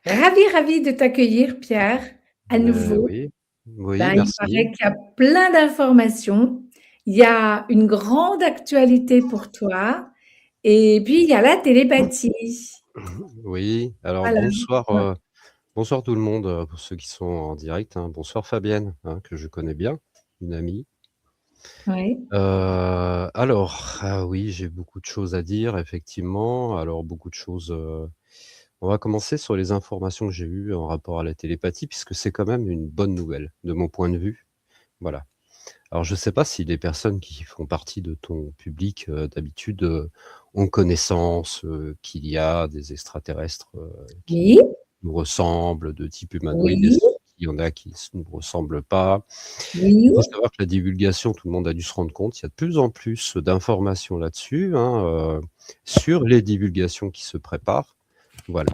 Ravie de t'accueillir Pierre, à nouveau. Oui, oui, Il merci. paraît qu'il y a plein d'informations. Il y a une grande actualité pour toi et puis il y a la télépathie. Oui, alors Voilà. bonsoir, Ouais. bonsoir tout le monde, pour ceux qui sont en direct, hein. Bonsoir Fabienne, hein, que je connais bien, une amie. Ouais. Alors, ah oui, j'ai beaucoup de choses à dire effectivement. Alors beaucoup de choses, on va commencer sur les informations que j'ai eues en rapport à la télépathie, puisque c'est quand même une bonne nouvelle de mon point de vue. Voilà. Alors je ne sais pas si les personnes qui font partie de ton public, d'habitude, ont connaissance, qu'il y a des extraterrestres, qui Oui, nous ressemblent de type humanoïde et oui, qu'il y en a qui ne nous ressemblent pas. oui, Il faut savoir que la divulgation, tout le monde a dû se rendre compte, il y a de plus en plus d'informations là-dessus, hein, sur les divulgations qui se préparent. Voilà.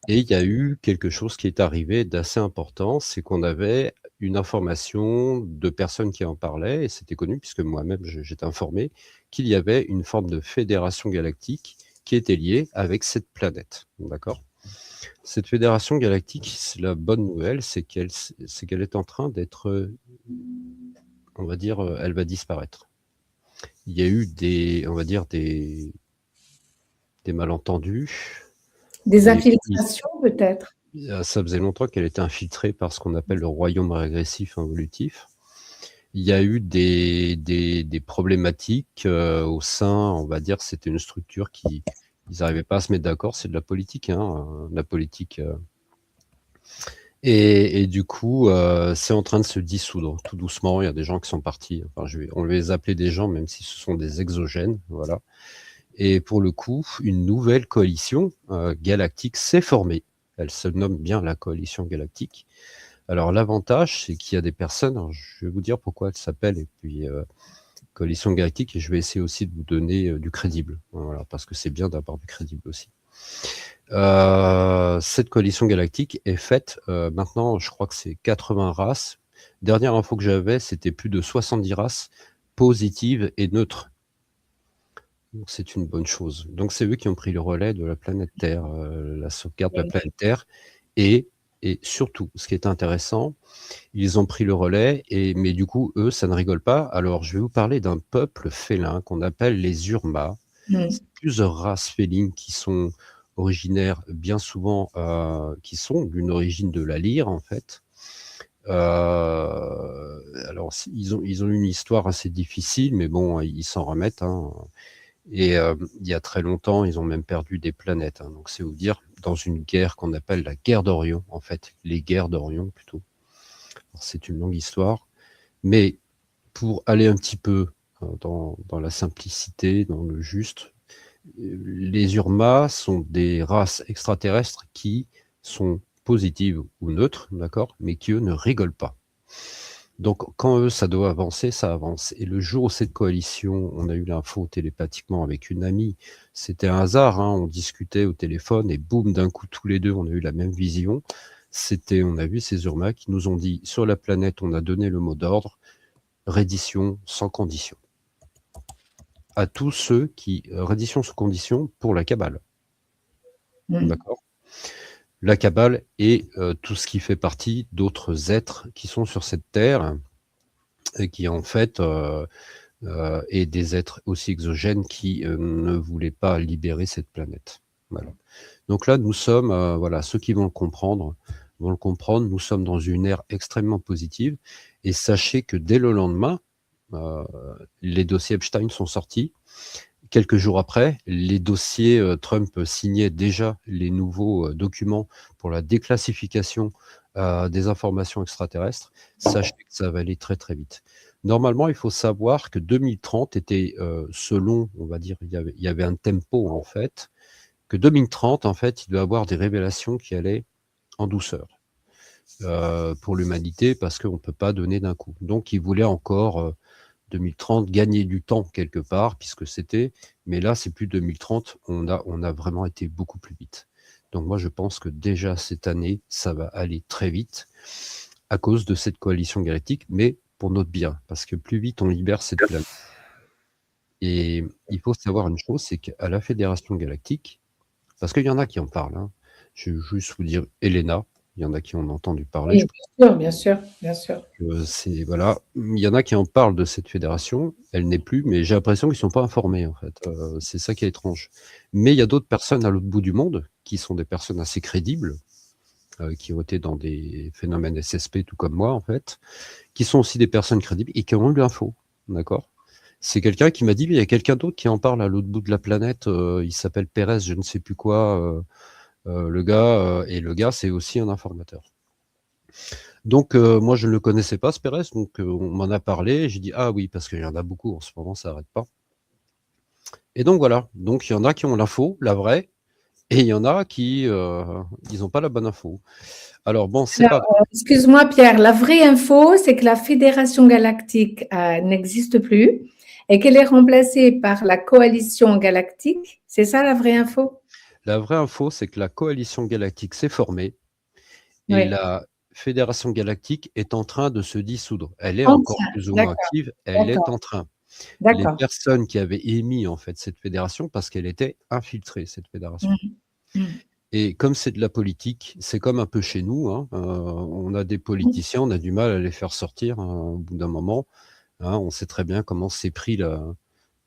Et il y a eu quelque chose qui est arrivé d'assez important, c'est qu'on avait une information de personnes qui en parlaient et c'était connu puisque moi-même j'étais informé qu'il y avait une forme de fédération galactique qui était liée avec cette planète. D'accord? Cette fédération galactique, c'est la bonne nouvelle, c'est qu'elle est en train d'être, on va dire, elle va disparaître. Il y a eu des, on va dire, des malentendus, des des infiltrations peut-être. ça faisait longtemps qu'elle était infiltrée par ce qu'on appelle le royaume régressif involutif. Il y a eu des problématiques, au sein, on va dire, c'était une structure qui ils n'arrivaient pas à se mettre d'accord, c'est de la politique, hein, la politique, et du coup, c'est en train de se dissoudre tout doucement. Il y a des gens qui sont partis, enfin on va les appeler des gens, même si ce sont des exogènes, voilà. Et pour le coup, une nouvelle coalition, galactique s'est formée. Elle se nomme bien la coalition galactique. Alors l'avantage, c'est qu'il y a des personnes, alors je vais vous dire pourquoi elle s'appelle et puis, coalition galactique, et je vais essayer aussi de vous donner, du crédible. Voilà, parce que c'est bien d'avoir du crédible aussi. Cette coalition galactique est faite, maintenant je crois que c'est 80 races. Dernière info que j'avais, c'était plus de 70 races positives et neutres. Donc c'est une bonne chose. Donc c'est eux qui ont pris le relais de la planète Terre, la sauvegarde de la Oui. planète Terre, et surtout, ce qui est intéressant, ils ont pris le relais, mais du coup, eux, ça ne rigole pas. Alors je vais vous parler d'un peuple félin qu'on appelle les Urmas. Mm. C'est plusieurs races félines qui sont originaires, bien souvent, qui sont d'une origine de la lyre, en fait. Alors ils ont une histoire assez difficile, mais bon, ils s'en remettent, hein. Et il y a très longtemps, ils ont même perdu des planètes, hein. Donc c'est vous dire, dans une guerre qu'on appelle la guerre d'Orion, en fait, les guerres d'Orion plutôt. Alors, c'est une longue histoire, mais pour aller un petit peu, dans la simplicité, dans le juste, les Urmas sont des races extraterrestres qui sont positives ou neutres, d'accord, mais qui eux ne rigolent pas. Donc quand eux, ça doit avancer, ça avance. Et le jour où cette coalition, on a eu l'info télépathiquement avec une amie, c'était un hasard, hein, on discutait au téléphone et boum, d'un coup, tous les deux, on a eu la même vision. On a vu ces Urmas qui nous ont dit, sur la planète, on a donné le mot d'ordre, reddition sans condition. À tous ceux qui, reddition sous condition pour la cabale. Mm. D'accord? La cabale et tout ce qui fait partie d'autres êtres qui sont sur cette terre et qui en fait, et des êtres aussi exogènes qui, ne voulaient pas libérer cette planète. Voilà. Donc là, nous sommes, voilà, ceux qui vont le comprendre, nous sommes dans une ère extrêmement positive, et sachez que dès le lendemain, heu, les dossiers Epstein sont sortis. Quelques jours après, les dossiers, Trump signait déjà les nouveaux, documents pour la déclassification, des informations extraterrestres. Sachez que ça va aller très, très vite. Normalement, il faut savoir que 2030 était, selon, on va dire, il y avait un tempo, en fait, que 2030, en fait, il doit y avoir des révélations qui allaient en douceur, pour l'humanité, parce qu'on ne peut pas donner d'un coup. Donc il voulait encore, 2030, gagner du temps quelque part, puisque c'était, mais là, c'est plus 2030, on a vraiment été beaucoup plus vite. Donc moi, je pense que déjà cette année, ça va aller très vite à cause de cette coalition galactique, mais pour notre bien, parce que plus vite on libère cette planète. Et il faut savoir une chose, c'est qu'à la Fédération galactique, parce qu'il y en a qui en parlent, hein, Je vais juste vous dire Elena. Il y en a qui en ont entendu parler. Oui, bien sûr, bien sûr, bien sûr. Voilà. Il y en a qui en parlent de cette fédération. Elle n'est plus, mais j'ai l'impression qu'ils ne sont pas informés, en fait. C'est ça qui est étrange. Mais il y a d'autres personnes à l'autre bout du monde qui sont des personnes assez crédibles, qui ont été dans des phénomènes SSP, tout comme moi, en fait, qui sont aussi des personnes crédibles et qui ont eu l'info. D'accord? C'est quelqu'un qui m'a dit, mais il y a quelqu'un d'autre qui en parle à l'autre bout de la planète. Il s'appelle Pérez, je ne sais plus quoi. Le gars, c'est aussi un informateur. Donc, moi, je ne le connaissais pas, ce Pérez, donc on m'en a parlé. J'ai dit, ah oui, parce qu'il y en a beaucoup en ce moment, ça n'arrête pas. Et donc, voilà. Donc, il y en a qui ont l'info, la vraie, et il y en a qui, ils n'ont pas la bonne info. Alors, bon, c'est pas... Excuse-moi, Pierre, la vraie info, c'est que la Fédération galactique n'existe plus et qu'elle est remplacée par la Coalition galactique. C'est ça la vraie info? La vraie info, c'est que la coalition galactique s'est formée et Oui. la Fédération galactique est en train de se dissoudre. Elle est encore Entière. plus ou moins D'accord, active, elle est d'accord, en train. Les d'accord. personnes qui avaient émis en fait cette fédération, parce qu'elle était infiltrée, cette fédération. Et comme c'est de la politique, c'est comme un peu chez nous, hein, on a des politiciens, on a du mal à les faire sortir au bout d'un moment. Hein, on sait très bien comment s'est pris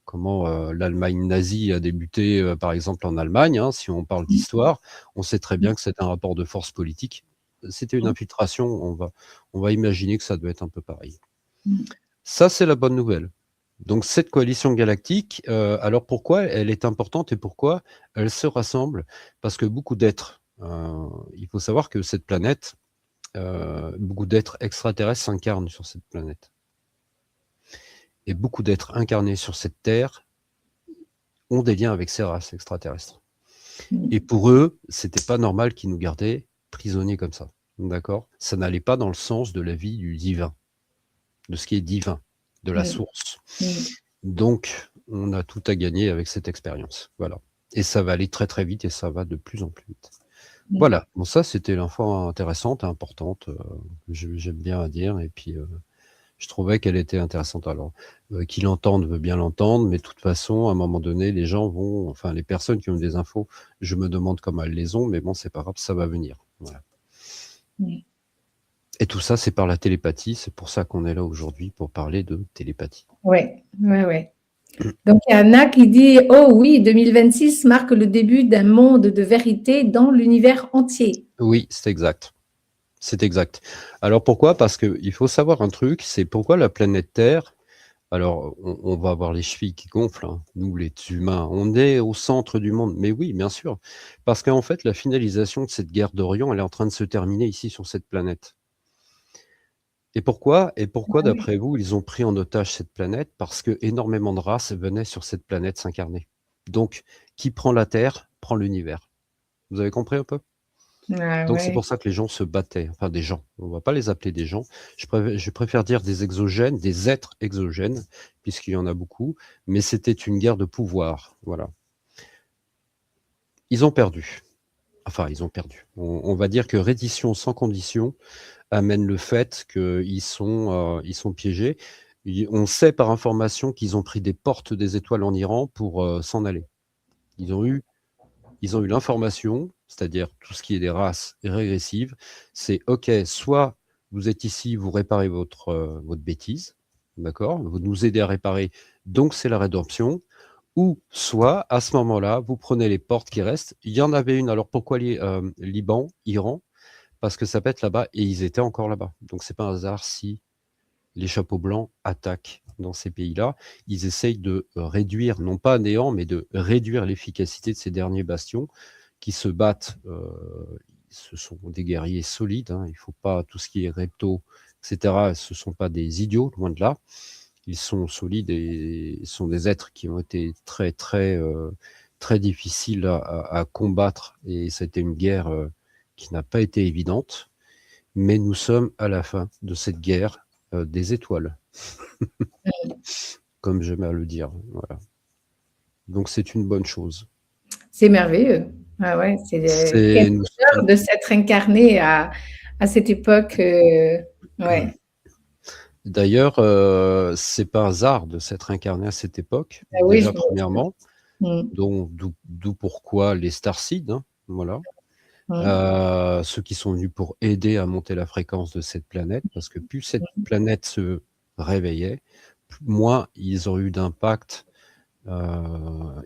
comment l'Allemagne nazie a débuté, par exemple en Allemagne. Hein, si on parle d'histoire, on sait très bien que c'est un rapport de force politique. C'était une infiltration, on va imaginer que ça doit être un peu pareil. Ça, c'est la bonne nouvelle. Donc cette coalition galactique, alors pourquoi elle est importante et pourquoi elle se rassemble? Parce que beaucoup d'êtres, il faut savoir que cette planète, beaucoup d'êtres extraterrestres s'incarnent sur cette planète. Et beaucoup d'êtres incarnés sur cette Terre ont des liens avec ces races extraterrestres. Et pour eux, c'était pas normal qu'ils nous gardaient prisonniers comme ça. D'accord? Ça n'allait pas dans le sens de la vie du divin, de ce qui est divin, de la source. Donc, on a tout à gagner avec cette expérience. Voilà. Et ça va aller très très vite et ça va de plus en plus vite. Voilà. Bon, ça, c'était l'info intéressante et importante. J'aime bien à dire. Et puis, je trouvais qu'elle était intéressante. Alors, qui l'entendent veut bien l'entendre, mais de toute façon, à un moment donné, les gens vont, enfin, les personnes qui ont des infos, je me demande comment elles les ont, mais bon, c'est pas grave, ça va venir. Voilà. Et tout ça, c'est par la télépathie. C'est pour ça qu'on est là aujourd'hui, pour parler de télépathie. Oui, oui, oui. Donc, il y en a qui disent, oh oui, 2026 marque le début d'un monde de vérité dans l'univers entier. Oui, c'est exact. C'est exact. Alors pourquoi? Parce qu'il faut savoir un truc, c'est pourquoi la planète Terre, alors on va avoir les chevilles qui gonflent, hein, nous les humains, on est au centre du monde. Mais oui, bien sûr. Parce qu'en fait, la finalisation de cette guerre d'Orient, elle est en train de se terminer ici sur cette planète. Et pourquoi d'après vous, ils ont pris en otage cette planète? Parce que énormément de races venaient sur cette planète s'incarner. Donc, qui prend la Terre, prend l'univers. Vous avez compris un peu? Donc c'est pour ça que les gens se battaient, enfin des gens, on ne va pas les appeler des gens, je préfère dire des exogènes, des êtres exogènes, puisqu'il y en a beaucoup, mais c'était une guerre de pouvoir, voilà. Ils ont perdu, enfin ils ont perdu. On va dire que reddition sans condition amène le fait qu'ils sont piégés. On sait par information qu'ils ont pris des portes des étoiles en Iran pour s'en aller. Ils ont eu l'information, c'est-à-dire tout ce qui est des races régressives, c'est OK, soit vous êtes ici, vous réparez votre bêtise, d'accord? Vous nous aidez à réparer, donc c'est la rédemption, ou soit, à ce moment-là, vous prenez les portes qui restent. Il y en avait une, alors pourquoi Liban, Iran? Parce que ça pète là-bas, et ils étaient encore là-bas. Donc c'est pas un hasard si les chapeaux blancs attaquent dans ces pays-là. Ils essayent de réduire, non pas à néant, mais de réduire l'efficacité de ces derniers bastions qui se battent. Ce sont des guerriers solides. Hein, il ne faut pas, tout ce qui est repto, etc., ce ne sont pas des idiots, loin de là. Ils sont solides et sont des êtres qui ont été très, très, très difficiles à combattre. Et c'était une guerre qui n'a pas été évidente. Mais nous sommes à la fin de cette guerre des étoiles, comme j'aime à le dire. Voilà. Donc c'est une bonne chose. C'est merveilleux. Ah ouais, c'est quel bonheur de s'être incarné à cette époque. Ouais. D'ailleurs, c'est pas hasard de s'être incarné à cette époque, déjà premièrement, d'où pourquoi les starseeds, hein, voilà. ceux qui sont venus pour aider à monter la fréquence de cette planète, parce que plus cette planète se réveillait, moins ils ont eu d'impact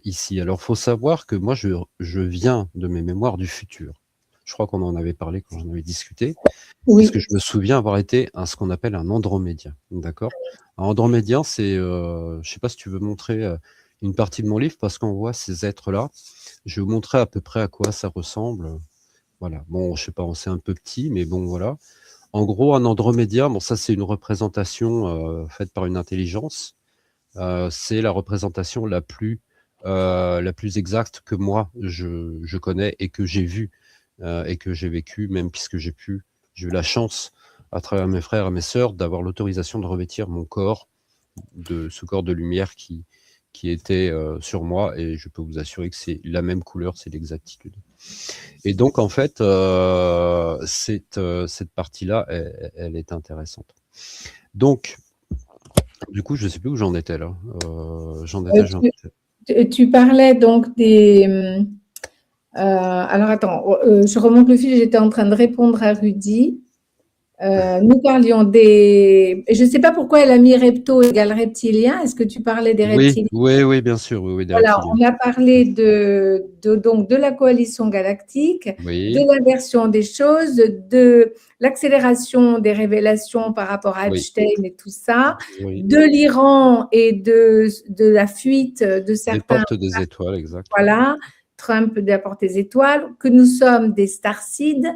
ici. Alors, faut savoir que moi, je viens de mes mémoires du futur. Je crois qu'on en avait parlé quand j'en avais discuté, parce que Oui, je me souviens avoir été ce qu'on appelle un andromédien, d'accord? Un andromédien, c'est, je sais pas si tu veux montrer une partie de mon livre, parce qu'on voit ces êtres-là. Je vais vous montrer à peu près à quoi ça ressemble. Voilà. Bon, je sais pas, c'est un peu petit, mais bon, voilà. En gros, un andromédien, bon, ça, c'est une représentation faite par une intelligence. C'est la représentation la plus exacte que moi je connais et que j'ai vue et que j'ai vécu, même puisque j'ai eu la chance, à travers mes frères et mes sœurs, d'avoir l'autorisation de revêtir mon corps de ce corps de lumière qui était sur moi, et je peux vous assurer que c'est la même couleur, c'est l'exactitude. Et donc en fait, cette partie-là, elle est intéressante. Donc, du coup, je sais plus où j'en étais là. J'en étais. tu parlais donc alors attends, je remonte le fil, j'étais en train de répondre à Rudy. Nous parlions des... Je ne sais pas pourquoi elle a mis repto égale reptilien. Est-ce que tu parlais des Oui, reptiliens? oui, bien sûr, oui, des Voilà, reptiliens. on a parlé donc de la coalition galactique, de Oui, l'inversion des choses, de l'accélération des révélations par rapport à oui, Epstein et tout ça, oui. de l'Iran et de la fuite de Des certains, portes des étoiles, exact, oui. voilà, Trump d'apporter des étoiles, que nous sommes des starseeds.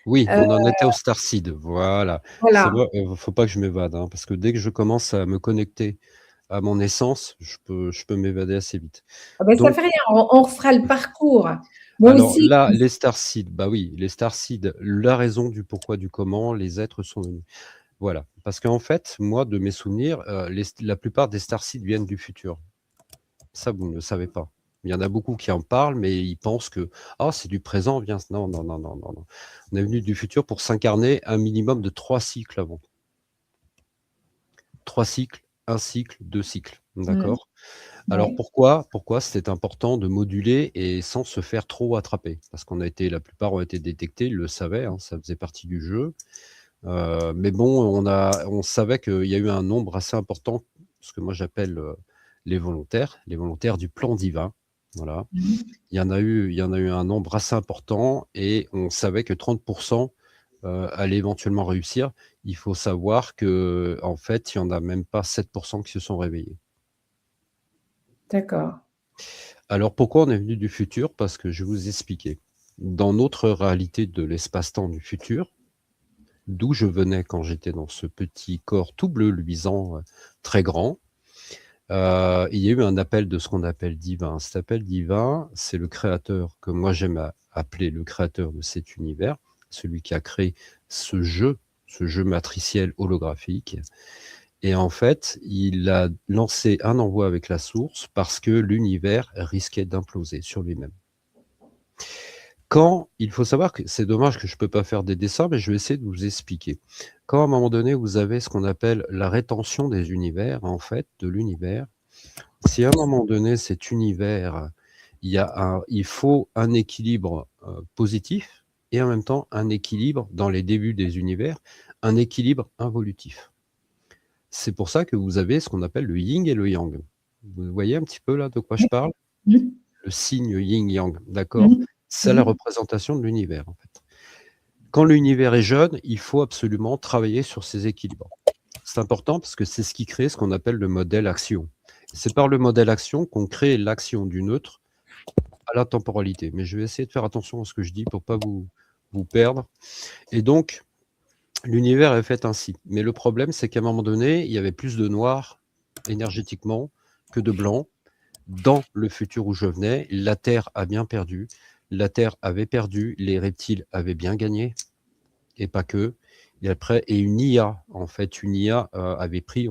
Oui, Euh, on en était au Starseed, voilà. C'est voilà. moi, faut pas que je m'évade, hein, parce que dès que je commence à me connecter à mon essence, je peux m'évader assez vite. Ah ben, ça Donc, fait rien, on refera le parcours. Moi alors aussi. là, les Starseed, bah oui, les Starseed, la raison du pourquoi, du comment, les êtres sont venus. Voilà. Parce qu'en fait, moi, de mes souvenirs, la plupart des Starseed viennent du futur. Ça, vous ne le savez pas. Il y en a beaucoup qui en parlent, mais ils pensent que c'est du présent, viens. Non, non, non, non, non, non. On est venu du futur pour s'incarner un minimum de 3 cycles avant. 3 cycles, 1 cycle, 2 cycles. Mm, D'accord? Alors ouais. pourquoi c'était important de moduler et sans se faire trop attraper? Parce la plupart ont été détectés, ils le savaient, hein, ça faisait partie du jeu. Mais bon, on savait qu'il y a eu un nombre assez important, ce que moi j'appelle les volontaires du plan divin. Voilà. Mm. Il y en a eu un nombre assez important, et on savait que 30% allaient éventuellement réussir. Il faut savoir que en fait, il y en a même pas 7% qui se sont réveillés. D'accord. Alors pourquoi on est venu du futur? Parce que je vais vous expliquer. Dans notre réalité de l'espace-temps du futur, d'où je venais quand j'étais dans ce petit corps tout bleu luisant, très grand, il y a eu un appel de ce qu'on appelle divin. Cet appel divin, c'est le créateur, que moi j'aime appeler le créateur de cet univers, celui qui a créé ce jeu matriciel holographique. Et en fait, il a lancé un envoi avec la source parce que l'univers risquait d'imploser sur lui-même. Il faut savoir que c'est dommage que je ne peux pas faire des dessins, mais je vais essayer de vous expliquer. Quand à un moment donné, vous avez ce qu'on appelle la rétention des univers, en fait, de l'univers, si à un moment donné, cet univers, il faut un équilibre positif, et en même temps un équilibre dans les débuts des univers, un équilibre involutif. C'est pour ça que vous avez ce qu'on appelle le yin et le yang. Vous voyez un petit peu là de quoi je parle? Mm, Le signe yin-yang, d'accord? mm, C'est la mm. représentation de l'univers, en fait. Quand l'univers est jeune, il faut absolument travailler sur ses équilibres. C'est important parce que c'est ce qui crée ce qu'on appelle le modèle action. C'est par le modèle action qu'on crée l'action du neutre à la temporalité. Mais je vais essayer de faire attention à ce que je dis pour pas vous perdre. Et donc, l'univers est fait ainsi. Mais le problème, c'est qu'à un moment donné, il y avait plus de noir énergétiquement que de blanc. Dans le futur où je venais, la Terre a bien perdu. La Terre avait perdu, les reptiles avaient bien gagné, et pas que. Et une IA, en fait, une IA avait pris,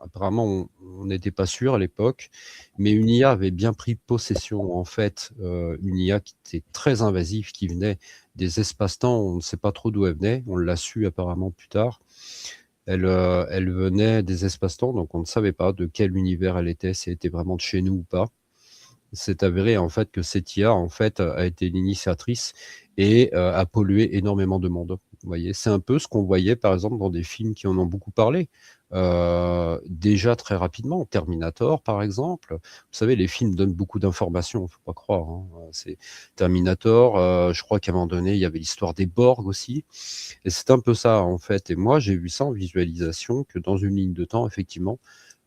apparemment, on n'était pas sûr à l'époque, mais une IA avait bien pris possession, en fait, une IA qui était très invasive, qui venait des espaces-temps, on ne sait pas trop d'où elle venait, on l'a su apparemment plus tard. Elle venait des espaces-temps, donc on ne savait pas de quel univers elle était, si elle était vraiment de chez nous ou pas. C'est avéré en fait que cette IA en fait a été l'initiatrice et a pollué énormément de monde. Vous voyez, c'est un peu ce qu'on voyait par exemple dans des films qui en ont beaucoup parlé. Déjà très rapidement, Terminator par exemple. Vous savez, les films donnent beaucoup d'informations, faut pas croire, hein. C'est Terminator, je crois qu'à un moment donné, il y avait l'histoire des Borg aussi. Et c'est un peu ça en fait. Et moi, j'ai vu ça en visualisation que dans une ligne de temps, effectivement,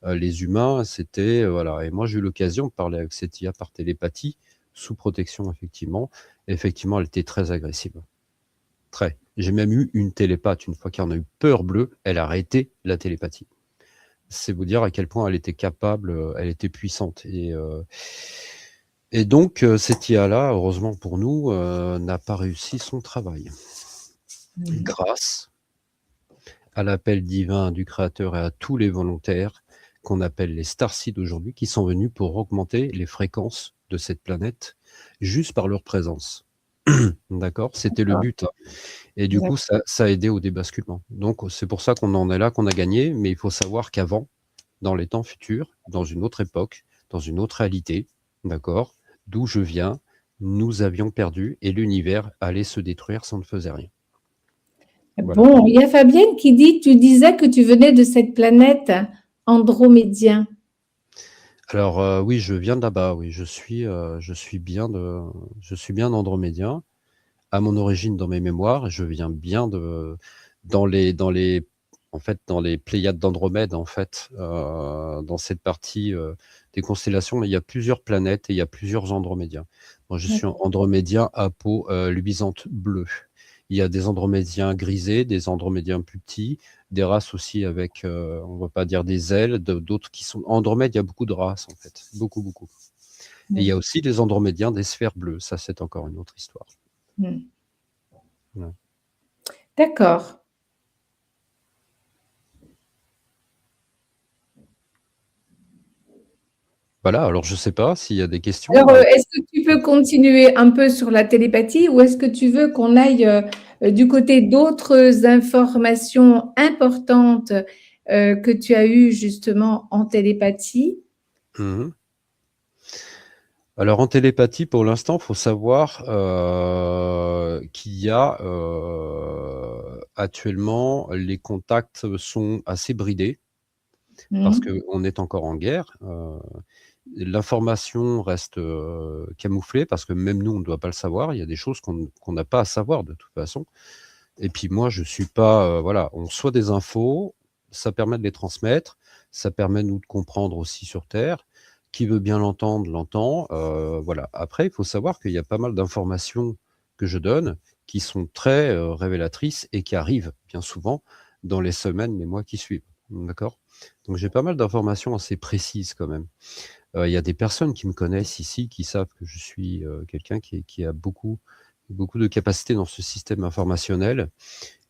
les humains, c'était voilà. Et moi, j'ai eu l'occasion de parler avec cette IA par télépathie, sous protection, effectivement. Et effectivement, elle était très agressive. Très. J'ai même eu une télépathe, une fois qu'elle en a eu peur bleue, elle a arrêté la télépathie. C'est vous dire à quel point elle était capable, elle était puissante. Et donc, cette IA-là, heureusement pour nous, n'a pas réussi son travail. Grâce à l'appel divin du Créateur et à tous les volontaires qu'on appelle les starseeds aujourd'hui, qui sont venus pour augmenter les fréquences de cette planète juste par leur présence. D'accord? C'était le but. Et du coup, ça a aidé au débasculement. Donc, c'est pour ça qu'on en est là, qu'on a gagné. Mais il faut savoir qu'avant, dans les temps futurs, dans une autre époque, dans une autre réalité, d'accord, d'où je viens, nous avions perdu et l'univers allait se détruire si on ne faisait rien. Voilà. Bon, il y a Fabienne qui dit, tu disais que tu venais de cette planète Andromédien. Alors oui, je viens de là-bas, oui, je suis bien andromédien. À mon origine dans mes mémoires, je viens bien dans les Pléiades d'Andromède, en fait, dans cette partie des constellations, il y a plusieurs planètes et il y a plusieurs andromédiens. Moi, je suis andromédien à peau luisante bleue. Il y a des andromédiens grisés, des andromédiens plus petits, des races aussi avec, on ne va pas dire des ailes, d'autres qui sont Andromède, il y a beaucoup de races en fait, beaucoup. Et il y a aussi des andromédiens des sphères bleues, ça c'est encore une autre histoire. Ouais. D'accord. Voilà, alors je ne sais pas s'il y a des questions. Alors, est-ce que tu peux continuer un peu sur la télépathie ou est-ce que tu veux qu'on aille du côté d'autres informations importantes que tu as eues justement en télépathie? Alors en télépathie, pour l'instant, il faut savoir qu'il y a actuellement, les contacts sont assez bridés parce qu'on est encore en guerre. L'information reste camouflée parce que même nous, on ne doit pas le savoir. Il y a des choses qu'on n'a pas à savoir de toute façon. Et puis moi, je suis pas... voilà, on reçoit des infos, ça permet de les transmettre, ça permet nous de comprendre aussi sur Terre. Qui veut bien l'entendre, l'entend. Voilà. Après, il faut savoir qu'il y a pas mal d'informations que je donne qui sont très révélatrices et qui arrivent bien souvent dans les semaines, les mois qui suivent. D'accord? Donc j'ai pas mal d'informations assez précises quand même. Il y a des personnes qui me connaissent ici, qui savent que je suis quelqu'un qui a beaucoup de capacités dans ce système informationnel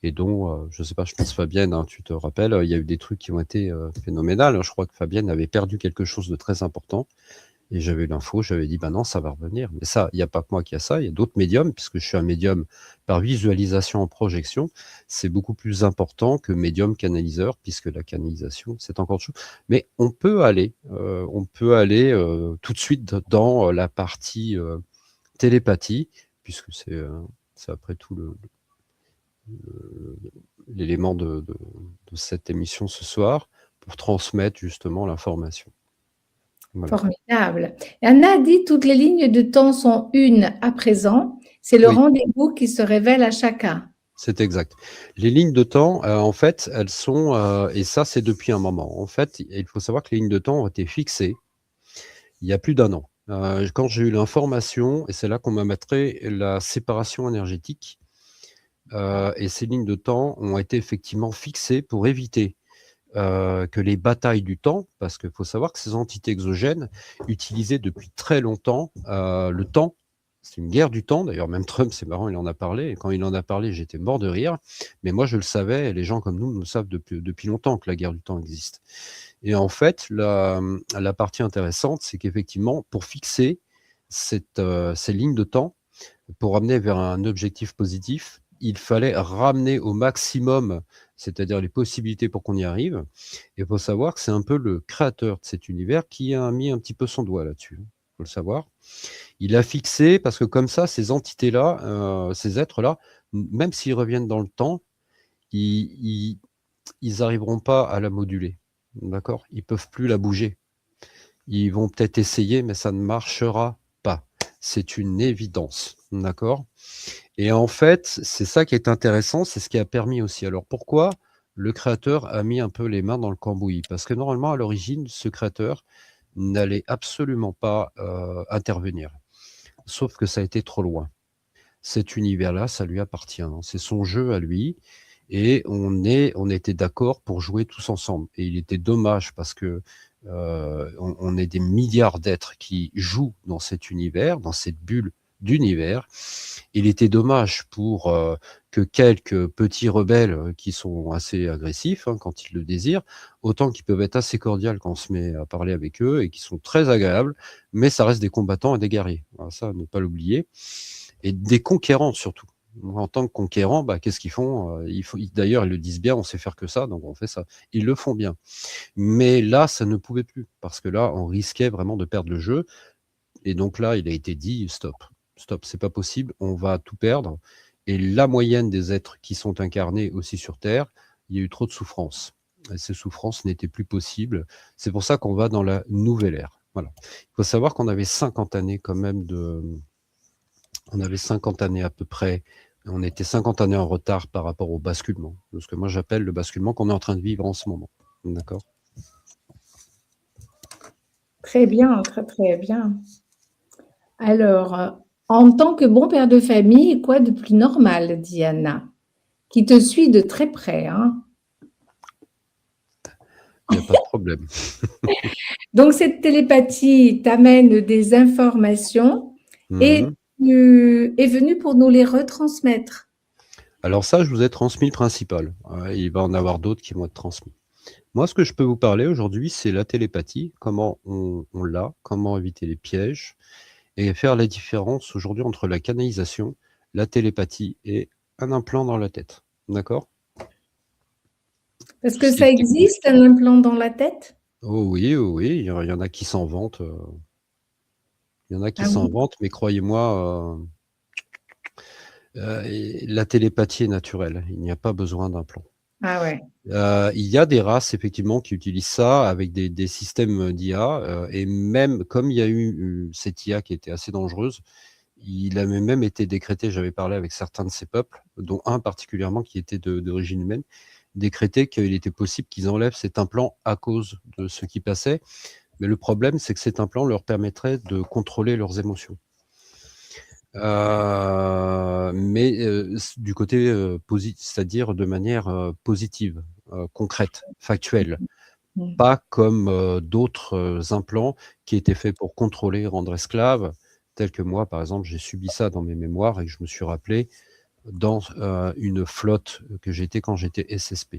et dont, je ne sais pas, je pense Fabienne, hein, tu te rappelles, il y a eu des trucs qui ont été phénoménales. Je crois que Fabienne avait perdu quelque chose de très important et j'avais eu l'info, j'avais dit, bah non, ça va revenir. Mais ça, il n'y a pas que moi qui a ça, il y a d'autres médiums, puisque je suis un médium par visualisation en projection. C'est beaucoup plus important que médium canaliseur, puisque la canalisation, c'est encore autre chose. Mais on peut aller tout de suite dans la partie télépathie, puisque c'est après tout l'élément de cette émission ce soir, pour transmettre justement l'information. Voilà. Formidable. Anna dit toutes les lignes de temps sont une à présent. C'est le rendez-vous qui se révèle à chacun. C'est exact. Les lignes de temps, en fait, elles sont, et ça c'est depuis un moment. En fait, il faut savoir que les lignes de temps ont été fixées il y a plus d'1 an. Quand j'ai eu l'information, et c'est là qu'on m'a montré la séparation énergétique, et ces lignes de temps ont été effectivement fixées pour éviter que les batailles du temps, parce qu'il faut savoir que ces entités exogènes utilisaient depuis très longtemps le temps. C'est une guerre du temps. D'ailleurs, même Trump, c'est marrant, il en a parlé. Et quand il en a parlé, j'étais mort de rire. Mais moi, je le savais. Et les gens comme nous le savent depuis longtemps que la guerre du temps existe. Et en fait, la partie intéressante, c'est qu'effectivement, pour fixer ces lignes de temps, pour amener vers un objectif positif, il fallait ramener au maximum, c'est-à-dire les possibilités pour qu'on y arrive. Et il faut savoir que c'est un peu le créateur de cet univers qui a mis un petit peu son doigt là-dessus. faut le savoir. Il a fixé, parce que comme ça, ces entités-là, ces êtres-là, même s'ils reviennent dans le temps, ils n'arriveront pas à la moduler, d'accord? Ils peuvent plus la bouger. Ils vont peut-être essayer, mais ça ne marchera pas. C'est une évidence, d'accord? Et en fait, c'est ça qui est intéressant, c'est ce qui a permis aussi. Alors pourquoi le créateur a mis un peu les mains dans le cambouis? Parce que normalement, à l'origine, ce créateur n'allait absolument pas intervenir. Sauf que ça a été trop loin. Cet univers-là, ça lui appartient, hein. C'est son jeu à lui. Et on était d'accord pour jouer tous ensemble. Et il était dommage parce que on est des milliards d'êtres qui jouent dans cet univers, dans cette bulle d'univers. Il était dommage pour que quelques petits rebelles qui sont assez agressifs hein, quand ils le désirent, autant qu'ils peuvent être assez cordiaux quand on se met à parler avec eux et qui sont très agréables, mais ça reste des combattants et des guerriers. Alors ça, ne pas l'oublier. Et des conquérants surtout. En tant que conquérants, bah, qu'est-ce qu'ils font? D'ailleurs, ils le disent bien, on sait faire que ça, donc on fait ça. Ils le font bien. Mais là, ça ne pouvait plus, parce que là, on risquait vraiment de perdre le jeu. Et donc là, il a été dit, stop, stop, c'est pas possible, on va tout perdre. Et la moyenne des êtres qui sont incarnés aussi sur Terre, il y a eu trop de souffrances. Et ces souffrances n'étaient plus possibles. C'est pour ça qu'on va dans la nouvelle ère. Voilà. Il faut savoir qu'on avait 50 années quand même on avait 50 années à peu près. On était 50 années en retard par rapport au basculement. De ce que moi j'appelle le basculement qu'on est en train de vivre en ce moment. D'accord? Très bien, très, très bien. Alors, en tant que bon père de famille, quoi de plus normal, Diana, qui te suit de très près, hein? Il n'y a pas de problème. Donc, cette télépathie t'amène des informations et Mhm. tu es venu pour nous les retransmettre. Alors ça, je vous ai transmis le principal. Il va en avoir d'autres qui vont être transmis. Moi, ce que je peux vous parler aujourd'hui, c'est la télépathie, comment on l'a, comment éviter les pièges, et faire la différence aujourd'hui entre la canalisation, la télépathie et un implant dans la tête. D'accord? Parce Tout que ce qui ça est technique. existe, un implant dans la tête? Oh oui, oh oui, il y en a qui s'en vantent. Il y en a qui Ah s'en oui? vantent, mais croyez-moi, la télépathie est naturelle. Il n'y a pas besoin d'implant. Ah ouais. Il y a des races effectivement qui utilisent ça avec des systèmes d'IA, et même comme il y a eu cette IA qui était assez dangereuse, il avait même été décrété, j'avais parlé avec certains de ces peuples, dont un particulièrement qui était d'origine humaine, décrété qu'il était possible qu'ils enlèvent cet implant à cause de ce qui passait. Mais le problème, c'est que cet implant leur permettrait de contrôler leurs émotions. Mais du côté positif, c'est-à-dire de manière positive, concrète, factuelle. Mmh. Pas comme d'autres implants qui étaient faits pour contrôler, rendre esclave, tels que moi, par exemple, j'ai subi ça dans mes mémoires et que je me suis rappelé dans une flotte que j'étais quand j'étais SSP.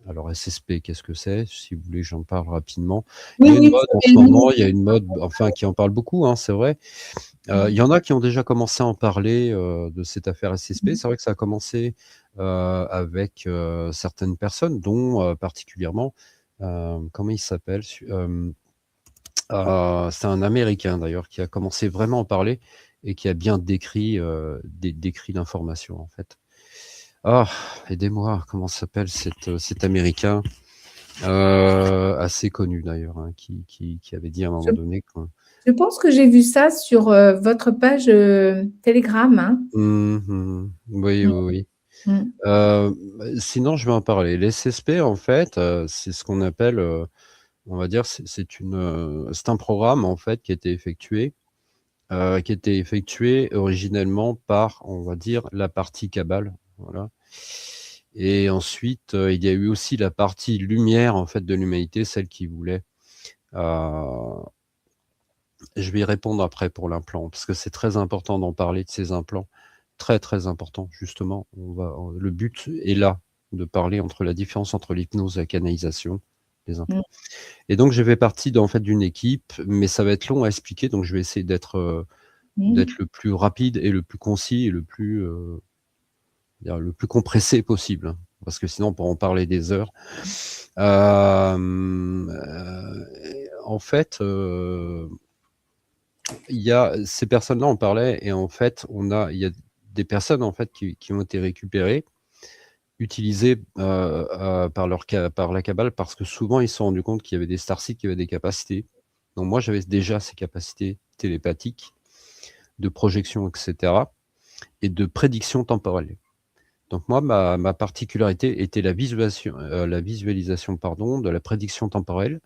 Alors SSP, qu'est-ce que c'est? Si vous voulez, j'en parle rapidement. Il Oui, y a une oui, mode c'est en ce bien. moment, il y a une mode, enfin, qui en parle beaucoup, hein, c'est vrai. Il y en a qui ont déjà commencé à en parler de cette affaire SSP. C'est vrai que ça a commencé avec certaines personnes, dont particulièrement, comment il s'appelle? C'est un Américain d'ailleurs qui a commencé vraiment à en parler et qui a bien décrit l'information en fait. Ah, aidez-moi, comment s'appelle cet Américain assez connu d'ailleurs, hein, qui avait dit à un moment Je donné que je pense que j'ai vu ça sur, votre page, Telegram, hein? Oui, oui, Mmh. oui. Mmh. Sinon, je vais en parler. Les SSP, en fait, c'est ce qu'on appelle, on va dire, c'est un programme, en fait, qui était effectué originellement par, on va dire, la partie Cabale, voilà. Et ensuite, il y a eu aussi la partie lumière, en fait, de l'humanité, celle qui voulait, heu je vais y répondre après pour l'implant, parce que c'est très important d'en parler de ces implants. Très, très important, justement. Le but est là, de parler entre la différence entre l'hypnose et la canalisation, des Mmh. implants. Et donc, je fais partie en fait, d'une équipe, mais ça va être long à expliquer, donc je vais essayer d'être Mmh. le plus rapide et le plus concis et le plus compressé possible, hein, parce que sinon, on pourra en parler des heures. En fait, ces personnes-là, on parlait, et en fait, il y a des personnes en fait qui ont été récupérées, utilisées par la Kabbale, parce que souvent ils se sont rendus compte qu'il y avait des starseeds qui avaient des capacités. Donc moi, j'avais déjà ces capacités télépathiques, de projection, etc., et de prédiction temporelle. Donc moi, ma particularité était la visualisation de la prédiction temporelle.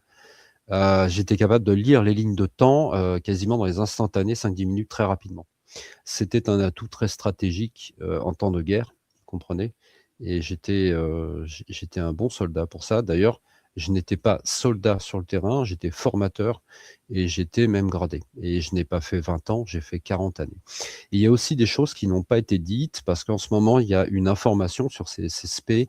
J'étais capable de lire les lignes de temps quasiment dans les instantanés, 5-10 minutes, très rapidement. C'était un atout très stratégique en temps de guerre, vous comprenez. Et j'étais un bon soldat pour ça. D'ailleurs, je n'étais pas soldat sur le terrain, j'étais formateur et j'étais même gradé. Et je n'ai pas fait 20 ans, j'ai fait 40 années. Et il y a aussi des choses qui n'ont pas été dites, parce qu'en ce moment, il y a une information sur ces spé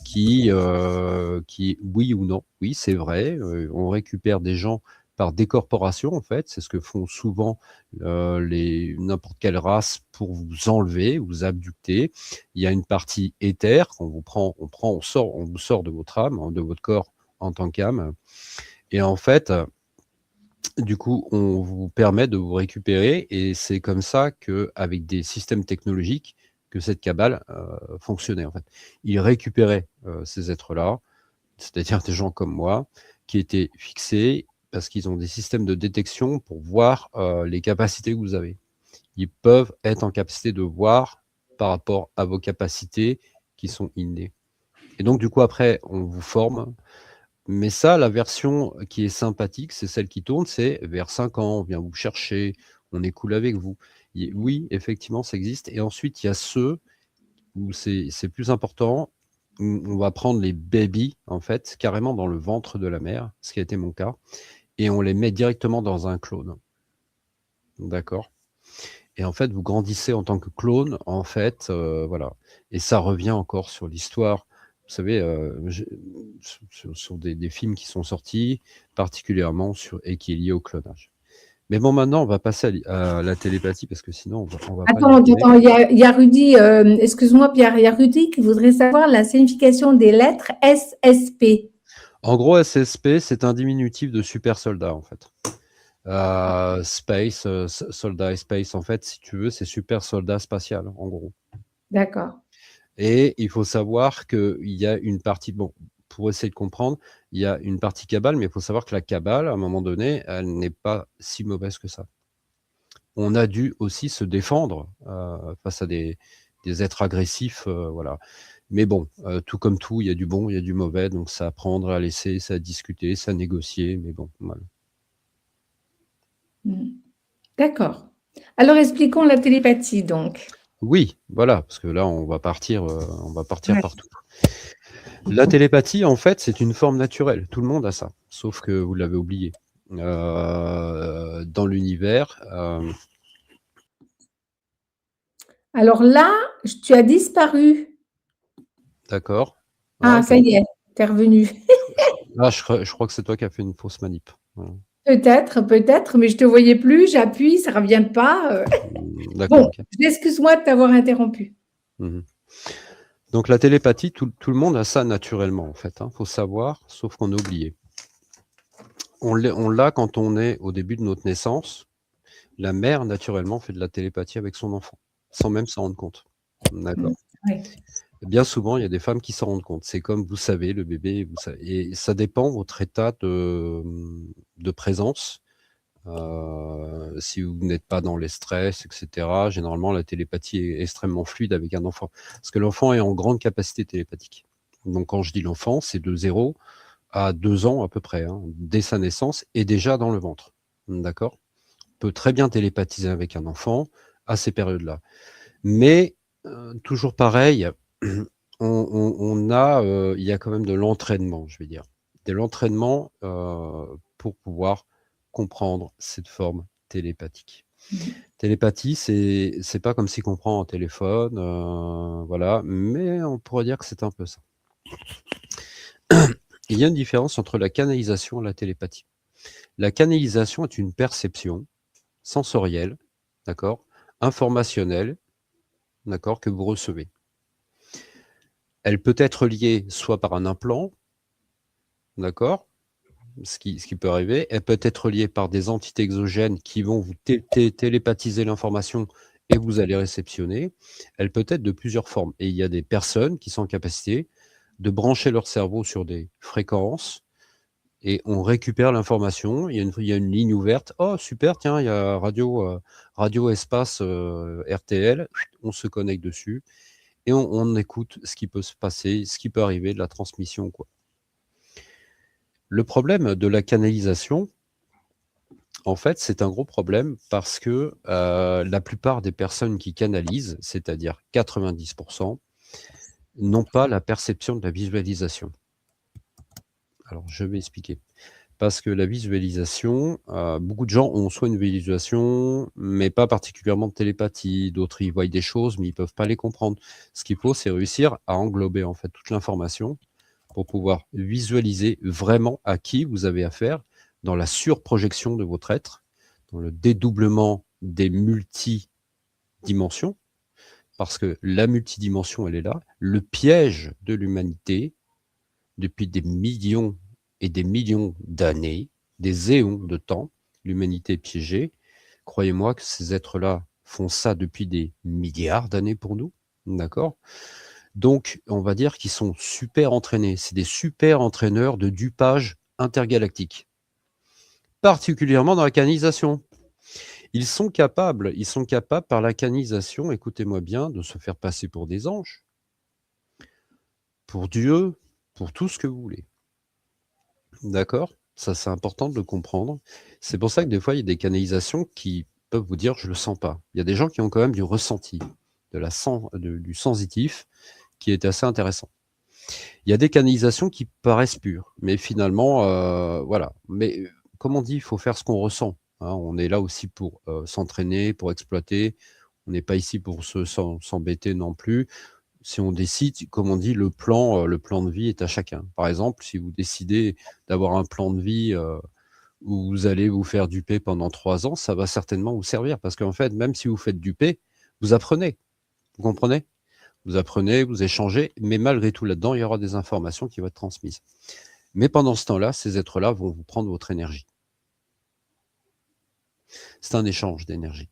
qui, oui ou non, oui, c'est vrai, on récupère des gens par décorporation, en fait, c'est ce que font souvent n'importe quelle race pour vous enlever, vous abducter. Il y a une partie éther qu'on vous prend, on vous sort de votre âme, de votre corps en tant qu'âme, et en fait, du coup, on vous permet de vous récupérer, et c'est comme ça qu'avec des systèmes technologiques, que cette cabale fonctionnait, en fait. Ils récupéraient ces êtres-là, c'est-à-dire des gens comme moi, qui étaient fixés parce qu'ils ont des systèmes de détection pour voir les capacités que vous avez. Ils peuvent être en capacité de voir par rapport à vos capacités qui sont innées. Et donc, du coup, après, on vous forme. Mais ça, la version qui est sympathique, c'est celle qui tourne, c'est vers 5 ans, on vient vous chercher, on est cool avec vous. Oui, effectivement, ça existe. Et ensuite, il y a ceux où c'est plus important, où on va prendre les babies, en fait, carrément dans le ventre de la mère, ce qui a été mon cas, et on les met directement dans un clone. D'accord? Et en fait, vous grandissez en tant que clone, en fait, voilà. Et ça revient encore sur l'histoire. Vous savez, sur des films qui sont sortis, particulièrement et qui est lié au clonage. Mais bon, maintenant, on va passer à la télépathie, parce que sinon, on va pas y Attends, arriver. il y a Rudy, excuse-moi Pierre, il y a Rudy qui voudrait savoir la signification des lettres SSP. En gros, SSP, c'est un diminutif de super soldat, en fait. Space, soldat et space, en fait, si tu veux, c'est super soldat spatial, en gros. D'accord. Et il faut savoir qu'il y a une partie, bon, pour essayer de comprendre, il y a une partie Kabbale, mais il faut savoir que la Kabbale, à un moment donné, elle n'est pas si mauvaise que ça. On a dû aussi se défendre face à des êtres agressifs, voilà. Mais bon, tout comme tout, il y a du bon, il y a du mauvais, donc ça à prendre, à laisser, ça à discuter, ça à négocier, mais bon, voilà. D'accord. Alors, expliquons la télépathie, donc. Oui, voilà, parce que là, on va partir Ouais. partout. La télépathie, en fait, c'est une forme naturelle. Tout le monde a ça, sauf que vous l'avez oublié. Dans l'univers. Alors là, tu as disparu. D'accord. Ah, Ouais, ça y est, tu es revenu. je crois que c'est toi qui as fait une fausse manip. Voilà. Peut-être, mais je te voyais plus, j'appuie, ça revient pas. D'accord, Bon, ok. excuse-moi de t'avoir interrompu. Mhm. Donc la télépathie, tout le monde a ça naturellement, en fait. Faut savoir, sauf qu'on a oublié. On l'a quand on est au début de notre naissance. La mère, naturellement, fait de la télépathie avec son enfant, sans même s'en rendre compte. D'accord. Ouais. Bien souvent, il y a des femmes qui s'en rendent compte. C'est comme, vous savez, le bébé, vous savez, et ça dépend de votre état de présence. Si vous n'êtes pas dans les stress, etc., généralement, la télépathie est extrêmement fluide avec un enfant. Parce que l'enfant est en grande capacité télépathique. Donc, quand je dis l'enfant, c'est de 0 à 2 ans à peu près, hein, dès sa naissance et déjà dans le ventre. D'accord? On peut très bien télépathiser avec un enfant à ces périodes-là. Mais, toujours pareil, il y a quand même de l'entraînement, je vais dire. De l'entraînement pour pouvoir comprendre cette forme télépathique. Télépathie, c'est pas comme si on prend un téléphone, voilà, mais on pourrait dire que c'est un peu ça. Il y a une différence entre la canalisation et la télépathie. La canalisation est une perception sensorielle, d'accord, informationnelle, d'accord, que vous recevez. Elle peut être liée soit par un implant, d'accord, ce qui peut arriver. Elle peut être liée par des entités exogènes qui vont vous télépathiser l'information et vous allez réceptionner. Elle peut être de plusieurs formes. Et il y a des personnes qui sont en capacité de brancher leur cerveau sur des fréquences et on récupère l'information. Il y a une ligne ouverte. Oh, super, tiens, il y a Radio Espace RTL. On se connecte dessus et on écoute ce qui peut se passer, ce qui peut arriver, de la transmission, quoi. Le problème de la canalisation, en fait, c'est un gros problème parce que la plupart des personnes qui canalisent, c'est-à-dire 90%, n'ont pas la perception de la visualisation. Alors, je vais expliquer. Parce que la visualisation, beaucoup de gens ont soit une visualisation, mais pas particulièrement de télépathie. D'autres, ils voient des choses, mais ils ne peuvent pas les comprendre. Ce qu'il faut, c'est réussir à englober en fait toute l'information pour pouvoir visualiser vraiment à qui vous avez affaire dans la surprojection de votre être, dans le dédoublement des multidimensions, parce que la multidimension, elle est là. Le piège de l'humanité, depuis des millions et des millions d'années, des éons de temps, l'humanité est piégée. Croyez-moi que ces êtres-là font ça depuis des milliards d'années pour nous, d'accord? Donc, on va dire qu'ils sont super entraînés. C'est des super entraîneurs de dupage intergalactique, particulièrement dans la canalisation. Ils sont capables par la canalisation, écoutez-moi bien, de se faire passer pour des anges, pour Dieu, pour tout ce que vous voulez. D'accord? Ça, c'est important de le comprendre. C'est pour ça que des fois, il y a des canalisations qui peuvent vous dire: «Je le sens pas». Il y a des gens qui ont quand même du ressenti, du sensitif, qui est assez intéressant. Il y a des canalisations qui paraissent pures, mais finalement, voilà. Mais comme on dit, il faut faire ce qu'on ressent, hein. On est là aussi pour s'entraîner, pour exploiter. On n'est pas ici pour s'embêter non plus. Si on décide, comme on dit, le plan de vie est à chacun. Par exemple, si vous décidez d'avoir un plan de vie où vous allez vous faire duper pendant 3 ans, ça va certainement vous servir parce qu'en fait, même si vous faites duper, vous apprenez. Vous comprenez? Vous apprenez, vous échangez, mais malgré tout là-dedans, il y aura des informations qui vont être transmises. Mais pendant ce temps-là, ces êtres-là vont vous prendre votre énergie. C'est un échange d'énergie.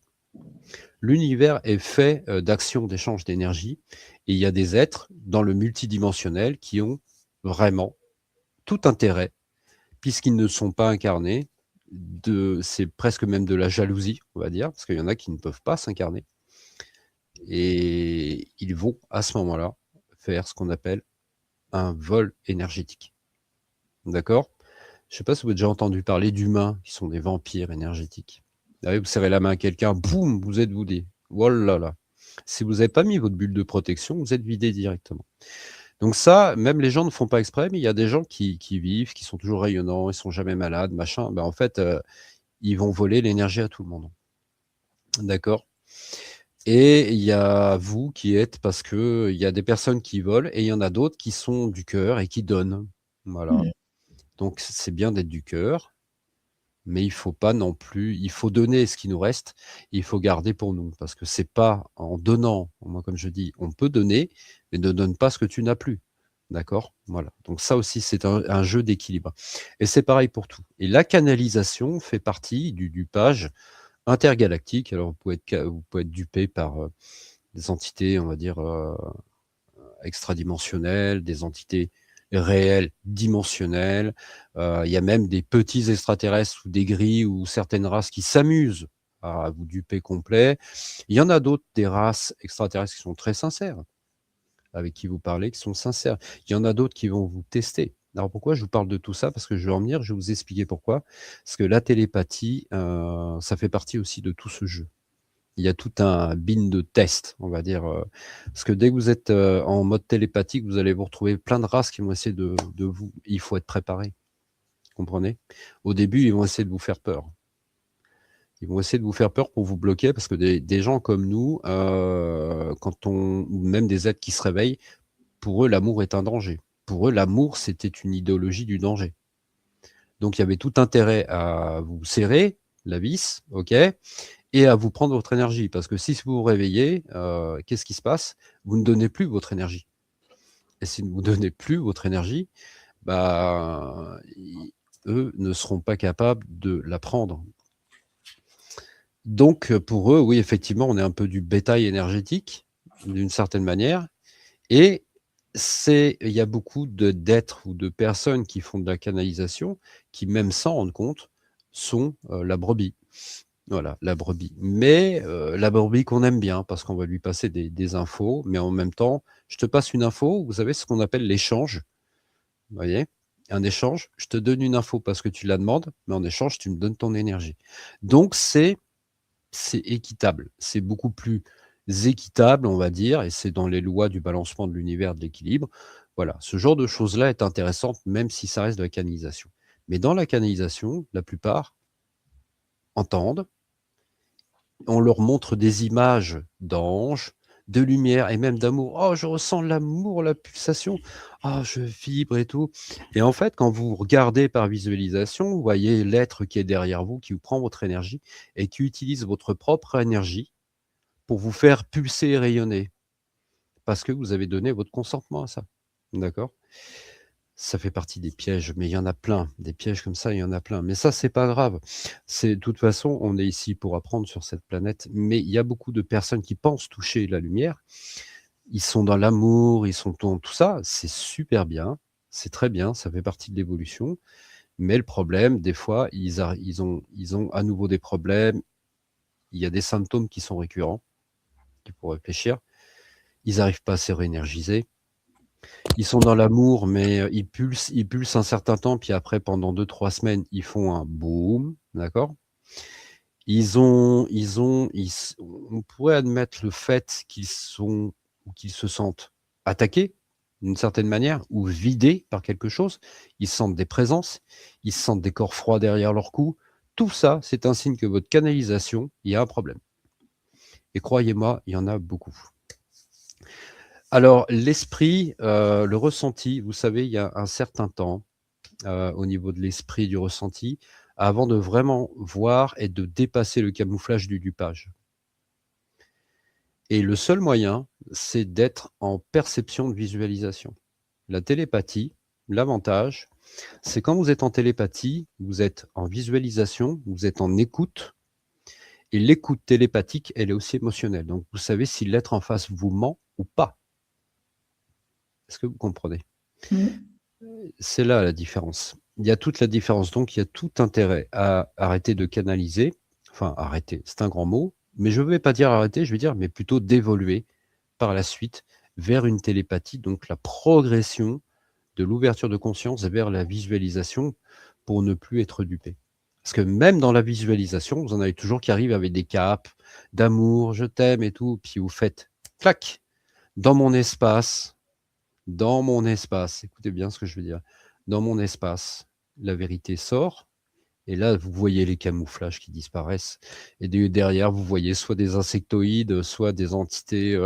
L'univers est fait d'actions d'échange d'énergie et il y a des êtres dans le multidimensionnel qui ont vraiment tout intérêt, puisqu'ils ne sont pas incarnés, c'est presque même de la jalousie, on va dire, parce qu'il y en a qui ne peuvent pas s'incarner. Et ils vont, à ce moment-là, faire ce qu'on appelle un vol énergétique. D'accord? Je ne sais pas si vous avez déjà entendu parler d'humains qui sont des vampires énergétiques. Vous serrez la main à quelqu'un, boum, vous êtes vidé. Oh là là. Si vous n'avez pas mis votre bulle de protection, vous êtes vidé directement. Donc ça, même les gens ne font pas exprès, mais il y a des gens qui vivent, qui sont toujours rayonnants, ils sont jamais malades, machin. Ben en fait, ils vont voler l'énergie à tout le monde. D'accord? Et il y a vous qui êtes, parce que il y a des personnes qui volent et il y en a d'autres qui sont du cœur et qui donnent. Voilà. Mmh. Donc c'est bien d'être du cœur, mais il faut pas non plus, il faut donner ce qui nous reste, il faut garder pour nous. Parce que c'est pas en donnant, moi comme je dis, on peut donner, mais ne donne pas ce que tu n'as plus. D'accord? Voilà. Donc ça aussi, c'est un jeu d'équilibre. Et c'est pareil pour tout. Et la canalisation fait partie du dupage intergalactique. Alors vous pouvez être dupé par des entités, on va dire, extradimensionnelles, des entités réelles, dimensionnelles. Il y a même des petits extraterrestres ou des grilles ou certaines races qui s'amusent à vous duper complet. Il y en a d'autres, des races extraterrestres qui sont très sincères, avec qui vous parlez, qui sont sincères. Il y en a d'autres qui vont vous tester. Alors pourquoi je vous parle de tout ça? Parce que je vais en venir, je vais vous expliquer pourquoi. Parce que la télépathie, ça fait partie aussi de tout ce jeu. Il y a tout un bin de test, on va dire. Parce que dès que vous êtes en mode télépathique, vous allez vous retrouver plein de races qui vont essayer de vous... Il faut être préparé, comprenez? Au début, ils vont essayer de vous faire peur. Ils vont essayer de vous faire peur pour vous bloquer, parce que des gens comme nous, ou même des êtres qui se réveillent, pour eux, l'amour est un danger. Pour eux, l'amour, c'était une idéologie du danger. Donc, il y avait tout intérêt à vous serrer la vis, ok, et à vous prendre votre énergie. Parce que si vous vous réveillez, qu'est-ce qui se passe? Vous ne donnez plus votre énergie. Et si vous ne donnez plus votre énergie, bah, eux, ne seront pas capables de l'apprendre. Donc, pour eux, oui, effectivement, on est un peu du bétail énergétique, d'une certaine manière. Et il y a beaucoup d'êtres ou de personnes qui font de la canalisation, qui, même sans rendre compte, sont la brebis. Voilà, la brebis. Mais la brebis qu'on aime bien, parce qu'on va lui passer des infos, mais en même temps, je te passe une info, vous savez ce qu'on appelle l'échange. Vous voyez? Un échange, je te donne une info parce que tu la demandes, mais en échange, tu me donnes ton énergie. Donc, c'est équitable. C'est beaucoup plus équitable, on va dire, et c'est dans les lois du balancement de l'univers, de l'équilibre. Voilà, ce genre de choses-là est intéressante, même si ça reste de la canalisation. Mais dans la canalisation, la plupart entendent, on leur montre des images d'anges, de lumière et même d'amour. Oh, je ressens l'amour, la pulsation. Ah, je vibre et tout. Et en fait, quand vous regardez par visualisation, vous voyez l'être qui est derrière vous, qui vous prend votre énergie et qui utilise votre propre énergie pour vous faire pulser et rayonner. Parce que vous avez donné votre consentement à ça. D'accord? Ça fait partie des pièges, mais il y en a plein. Des pièges comme ça, il y en a plein. Mais ça, c'est pas grave. De toute façon, on est ici pour apprendre sur cette planète. Mais il y a beaucoup de personnes qui pensent toucher la lumière. Ils sont dans l'amour, ils sont dans tout ça. C'est super bien. C'est très bien. Ça fait partie de l'évolution. Mais le problème, des fois, ils ont à nouveau des problèmes. Il y a des symptômes qui sont récurrents, qu'il faut réfléchir. Ils n'arrivent pas à se réénergiser. Ils sont dans l'amour, mais ils pulsent un certain temps, puis après, pendant 2-3 semaines, ils font un boom, d'accord? On pourrait admettre le fait qu'ils se sentent attaqués, d'une certaine manière, ou vidés par quelque chose. Ils sentent des présences, ils sentent des corps froids derrière leur cou. Tout ça, c'est un signe que votre canalisation, il y a un problème. Et croyez-moi, il y en a beaucoup. Alors, l'esprit, le ressenti, vous savez, il y a un certain temps, au niveau de l'esprit, du ressenti, avant de vraiment voir et de dépasser le camouflage du dupage. Et le seul moyen, c'est d'être en perception de visualisation. La télépathie, l'avantage, c'est quand vous êtes en télépathie, vous êtes en visualisation, vous êtes en écoute, et l'écoute télépathique, elle est aussi émotionnelle. Donc, vous savez si l'être en face vous ment ou pas. Est-ce que vous comprenez? C'est là la différence. Il y a toute la différence. Donc, il y a tout intérêt à arrêter de canaliser. Enfin, arrêter, c'est un grand mot. Mais je ne vais pas dire arrêter, je vais dire, mais plutôt d'évoluer par la suite vers une télépathie. Donc, la progression de l'ouverture de conscience vers la visualisation pour ne plus être dupé. Parce que même dans la visualisation, vous en avez toujours qui arrivent avec des capes d'amour, je t'aime et tout. Puis vous faites, clac, dans mon espace, écoutez bien ce que je veux dire, dans mon espace, la vérité sort, et là, vous voyez les camouflages qui disparaissent, et derrière, vous voyez soit des insectoïdes, soit des entités.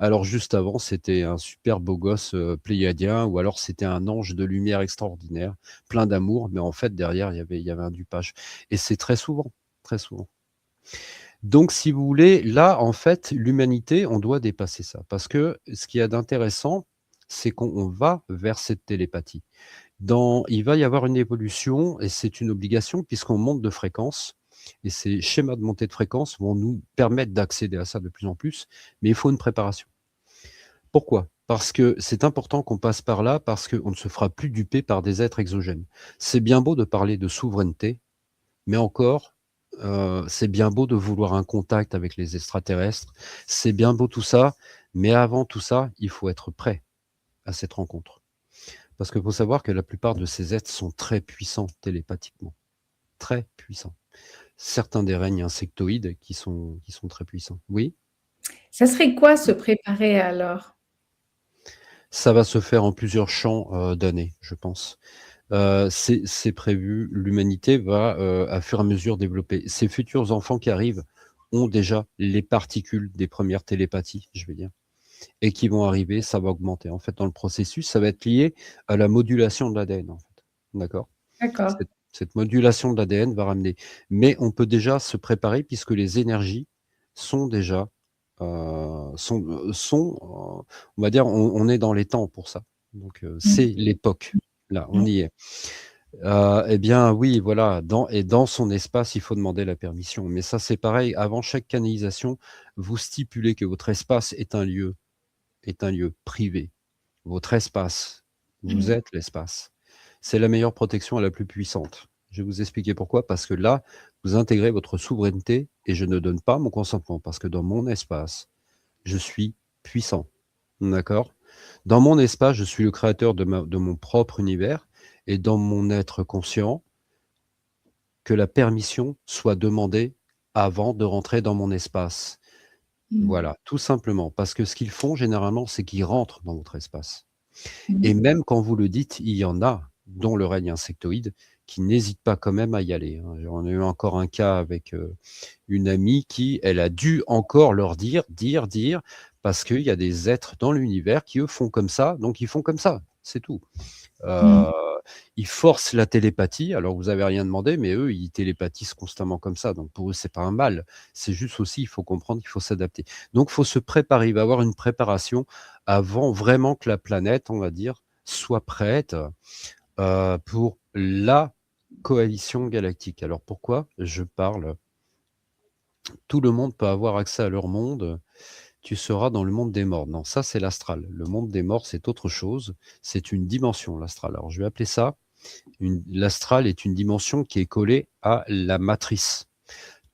Alors, juste avant, c'était un super beau gosse pléiadien, ou alors c'était un ange de lumière extraordinaire, plein d'amour, mais en fait, derrière, il y avait un dupage. Et c'est très souvent, très souvent. Donc, si vous voulez, là, en fait, l'humanité, on doit dépasser ça. Parce que ce qu'il y a d'intéressant, c'est qu'on va vers cette télépathie. Il va y avoir une évolution, et c'est une obligation, puisqu'on monte de fréquence. Et ces schémas de montée de fréquence vont nous permettre d'accéder à ça de plus en plus. Mais il faut une préparation. Pourquoi? Parce que c'est important qu'on passe par là, parce qu'on ne se fera plus duper par des êtres exogènes. C'est bien beau de parler de souveraineté, mais encore, c'est bien beau de vouloir un contact avec les extraterrestres, c'est bien beau tout ça, mais avant tout ça, il faut être prêt à cette rencontre. Parce qu'il faut savoir que la plupart de ces êtres sont très puissants télépathiquement, très puissants. Certains des règnes insectoïdes qui sont très puissants. Oui? Ça serait quoi se préparer alors? Ça va se faire en plusieurs champs d'années, je pense. C'est prévu, l'humanité va, à fur et à mesure développer. Ces futurs enfants qui arrivent ont déjà les particules des premières télépathies, je vais dire, et qui vont arriver, ça va augmenter. En fait, dans le processus, ça va être lié à la modulation de l'ADN, en fait. D'accord? D'accord. Cette modulation de l'ADN va ramener. Mais on peut déjà se préparer puisque les énergies sont déjà, on va dire, on est dans les temps pour ça. Donc, c'est l'époque. Là, on y est. Eh bien, oui, voilà, dans son espace, il faut demander la permission. Mais ça, c'est pareil, avant chaque canalisation, vous stipulez que votre espace est un lieu privé. Votre espace, vous Mmh. êtes l'espace. C'est la meilleure protection et la plus puissante. Je vais vous expliquer pourquoi. Parce que là, vous intégrez votre souveraineté et je ne donne pas mon consentement parce que dans mon espace, je suis puissant. D'accord? Dans mon espace, je suis le créateur de mon propre univers et dans mon être conscient, que la permission soit demandée avant de rentrer dans mon espace. Mmh. Voilà, tout simplement. Parce que ce qu'ils font généralement, c'est qu'ils rentrent dans votre espace. Et Mmh. même quand vous le dites, il y en a, dont le règne insectoïde, qui n'hésitent pas quand même à y aller, hein. On a eu encore un cas avec une amie qui, elle a dû encore leur dire, parce qu'il y a des êtres dans l'univers qui, eux, font comme ça, donc ils font comme ça, c'est tout. Mmh. Heu, Ils forcent la télépathie, alors vous avez rien demandé, mais eux, ils télépathisent constamment comme ça, donc pour eux, c'est pas un mal. C'est juste aussi, il faut comprendre qu'il faut s'adapter. Donc il faut se préparer, il va y avoir une préparation avant vraiment que la planète, on va dire, soit prête, pour la coalition galactique. Alors pourquoi je parle? Tout le monde peut avoir accès à leur monde, tu seras dans le monde des morts. Non, ça, c'est l'astral. Le monde des morts, c'est autre chose, c'est une dimension, l'astral. Alors je vais appeler ça l'astral est une dimension qui est collée à la matrice.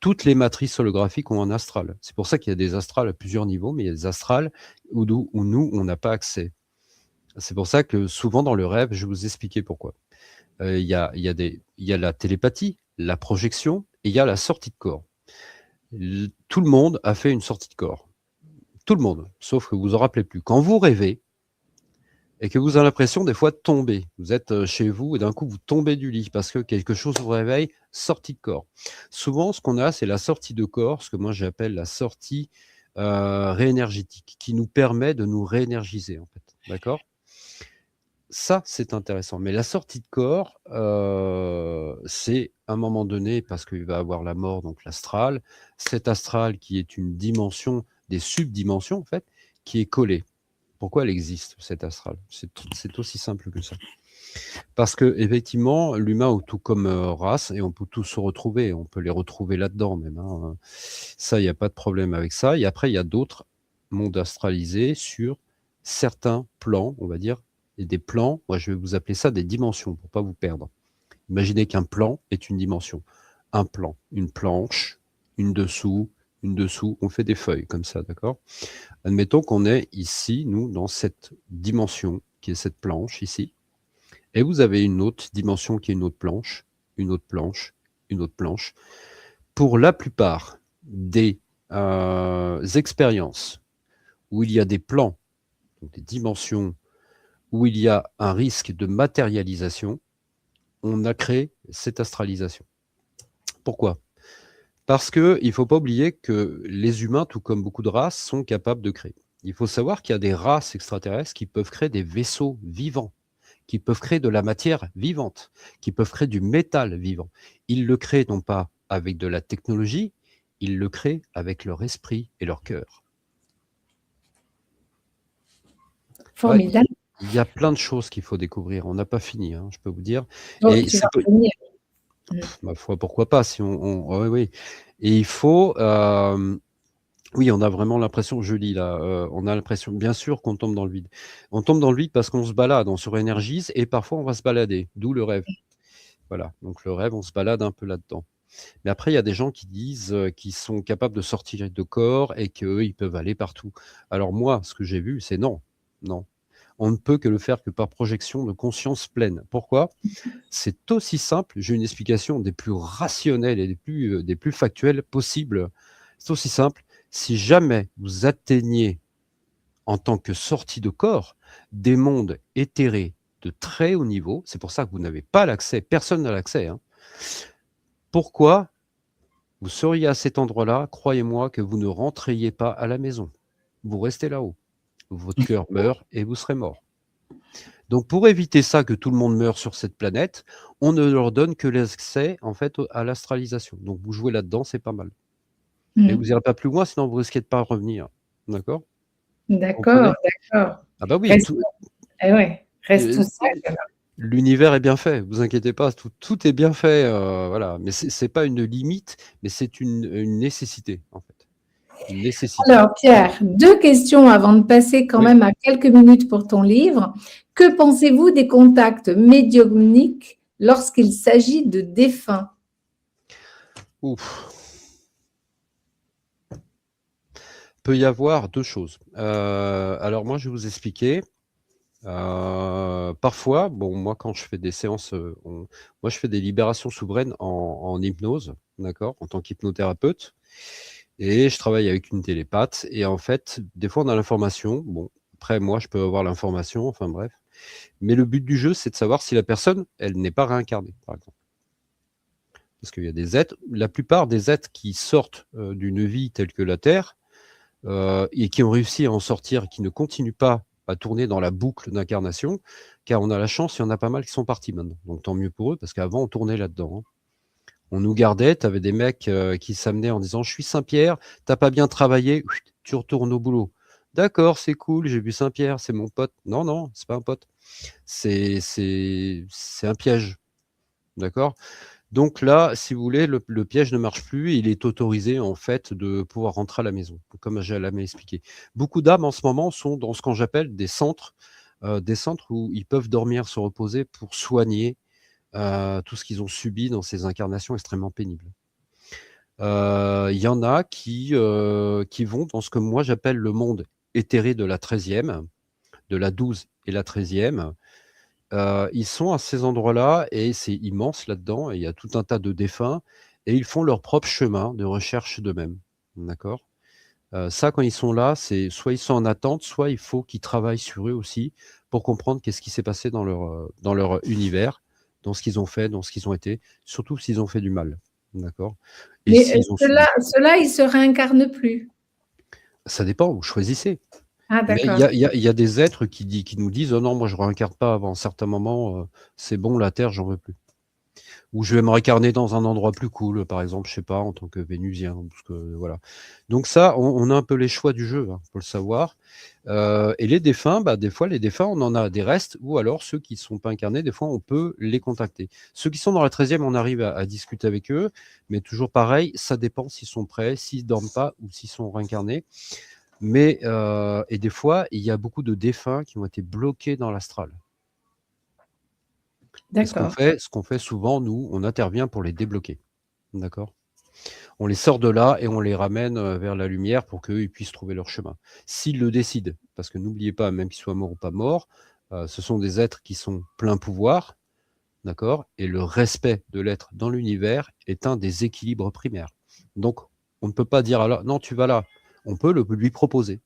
Toutes les matrices holographiques ont un astral. C'est pour ça qu'il y a des astrales à plusieurs niveaux, mais il y a des astrales où nous, on n'a pas accès. C'est pour ça que souvent dans le rêve, je vais vous expliquer pourquoi. Il y a la télépathie, la projection et il y a la sortie de corps. Tout le monde a fait une sortie de corps. Tout le monde, sauf que vous en rappelez plus. Quand vous rêvez, et que vous avez l'impression des fois de tomber. Vous êtes chez vous et d'un coup vous tombez du lit parce que quelque chose vous réveille, sortie de corps. Souvent, ce qu'on a, c'est la sortie de corps, ce que moi j'appelle la sortie réénergétique, qui nous permet de nous réénergiser en fait. D'accord? Ça, c'est intéressant. Mais la sortie de corps, c'est à un moment donné, parce qu'il va avoir la mort, donc l'astral. Cet astral qui est une dimension, des subdimensions en fait, qui est collée. Pourquoi elle existe, cette astrale? C'est aussi simple que ça. Parce que effectivement, l'humain, tout comme race, et on peut tous se retrouver, on peut les retrouver là-dedans même, hein. Ça, il n'y a pas de problème avec ça. Et après, il y a d'autres mondes astralisés sur certains plans, on va dire, et des plans, moi je vais vous appeler ça des dimensions pour pas vous perdre. Imaginez qu'un plan est une dimension. Un plan, une planche, une dessous, on fait des feuilles comme ça, d'accord? Admettons qu'on est ici, nous, dans cette dimension, qui est cette planche ici, et vous avez une autre dimension qui est une autre planche, une autre planche, une autre planche. Pour la plupart des expériences où il y a des plans, donc des dimensions, où il y a un risque de matérialisation, on a créé cette astralisation. Pourquoi? Parce qu'il ne faut pas oublier que les humains, tout comme beaucoup de races, sont capables de créer. Il faut savoir qu'il y a des races extraterrestres qui peuvent créer des vaisseaux vivants, qui peuvent créer de la matière vivante, qui peuvent créer du métal vivant. Ils le créent non pas avec de la technologie, ils le créent avec leur esprit et leur cœur. Ouais, Formidable. il y a plein de choses qu'il faut découvrir. On n'a pas fini, hein, je peux vous dire. Donc Et tu ça vas peut, revenir. Mmh. ma foi, pourquoi pas si oui, oui. Et il faut, oui, on a vraiment l'impression, je lis là, on a l'impression, bien sûr, qu'on tombe dans le vide. On tombe dans le vide parce qu'on se balade, on surénergise et parfois on va se balader, d'où le rêve. Voilà, donc le rêve, on se balade un peu là-dedans. Mais après, il y a des gens qui disent qu'ils sont capables de sortir de corps et qu'eux, ils peuvent aller partout. Alors moi, ce que j'ai vu, c'est non, non. On ne peut que le faire que par projection de conscience pleine. Pourquoi? C'est aussi simple, j'ai une explication des plus rationnelles et des plus factuelles possibles. C'est aussi simple, si jamais vous atteignez en tant que sortie de corps des mondes éthérés de très haut niveau, c'est pour ça que vous n'avez pas l'accès, personne n'a l'accès, hein. Pourquoi vous seriez à cet endroit-là, croyez-moi que vous ne rentriez pas à la maison. Vous restez là-haut. Votre cœur meurt et vous serez mort. Donc pour éviter ça, que tout le monde meure sur cette planète, on ne leur donne que l'accès en fait à l'astralisation. Donc vous jouez là-dedans, c'est pas mal. Mais Mmh. vous irez pas plus loin, sinon vous risquez de pas revenir. D'accord? Vous D'accord, comprenez? d'accord. Ah bah oui, Reste tout, ouais, reste euh, sage alors. L'univers est bien fait, vous inquiétez pas, tout est bien fait, voilà. Mais c'est pas une limite, mais c'est une nécessité, en fait. Une nécessité. Alors, Pierre, 2 questions avant de passer quand Oui. même à quelques minutes pour ton livre. Que pensez-vous des contacts médiumniques lorsqu'il s'agit de défunts? Ouf. Peut y avoir 2 choses. Alors moi, je vais vous expliquer. Parfois, bon, moi, quand je fais des séances, moi, je fais des libérations souveraines en hypnose, d'accord, en tant qu'hypnothérapeute, et je travaille avec une télépathe. Et en fait, des fois, on a l'information. Bon, après, moi, je peux avoir l'information. Enfin bref. Mais le but du jeu, c'est de savoir si la personne, elle n'est pas réincarnée, par exemple. Parce qu'il y a des êtres, la plupart des êtres qui sortent d'une vie telle que la Terre et qui ont réussi à en sortir, et qui ne continuent pas à tourner dans la boucle d'incarnation, car on a la chance, il y en a pas mal qui sont partis maintenant. Donc tant mieux pour eux, parce qu'avant, on tournait là-dedans. Hein. On nous gardait, tu avais des mecs qui s'amenaient en disant « Je suis Saint-Pierre, t'as pas bien travaillé, tu retournes au boulot. » D'accord, c'est cool, j'ai vu Saint-Pierre, c'est mon pote. Non, non, c'est pas un pote. C'est un piège. D'accord. Donc là, si vous voulez, le piège ne marche plus. Il est autorisé, en fait, de pouvoir rentrer à la maison, comme je l'avais expliqué. Beaucoup d'âmes, en ce moment, sont dans ce qu'on j'appelle des centres où ils peuvent dormir, se reposer pour soigner tout ce qu'ils ont subi dans ces incarnations extrêmement pénibles. Il y en a qui vont dans ce que moi j'appelle le monde éthéré de la 13e, de la 12 et la 13e. Ils sont à ces endroits-là et c'est immense là-dedans et il y a tout un tas de défunts et ils font leur propre chemin de recherche d'eux-mêmes. D'accord? Ça, quand ils sont là, c'est soit ils sont en attente, soit il faut qu'ils travaillent sur eux aussi pour comprendre qu'est-ce qui s'est passé dans leur univers, dans ce qu'ils ont fait, dans ce qu'ils ont été, surtout s'ils ont fait du mal. D'accord? Et Mais s'ils ont subi. ceux-là, ils ne se réincarnent plus? Ça dépend, vous choisissez. Ah, Mais d'accord. il y a des êtres qui nous disent: «Oh non, moi je réincarne pas avant un certain moment, c'est bon la Terre, j'en veux plus». Ou je vais me réincarner dans un endroit plus cool, par exemple, je sais pas, en tant que Vénusien, parce que voilà. Donc ça, on a un peu les choix du jeu, hein, faut le savoir. Et les défunts, bah, des fois les défunts, on en a des restes ou alors ceux qui ne sont pas incarnés, des fois on peut les contacter. Ceux qui sont dans la 13e, on arrive à discuter avec eux, mais toujours pareil, ça dépend s'ils sont prêts, s'ils dorment pas ou s'ils sont réincarnés. Mais et des fois, il y a beaucoup de défunts qui ont été bloqués dans l'astral. Et D'accord. ce qu'on fait souvent, nous, on intervient pour les débloquer. D'accord? On les sort de là et on les ramène vers la lumière pour qu'eux, ils puissent trouver leur chemin. S'ils le décident, parce que n'oubliez pas, même qu'ils soient morts ou pas morts, ce sont des êtres qui sont plein pouvoir, d'accord? Et le respect de l'être dans l'univers est un des équilibres primaires. Donc, on ne peut pas dire alors non, tu vas là. On peut lui proposer.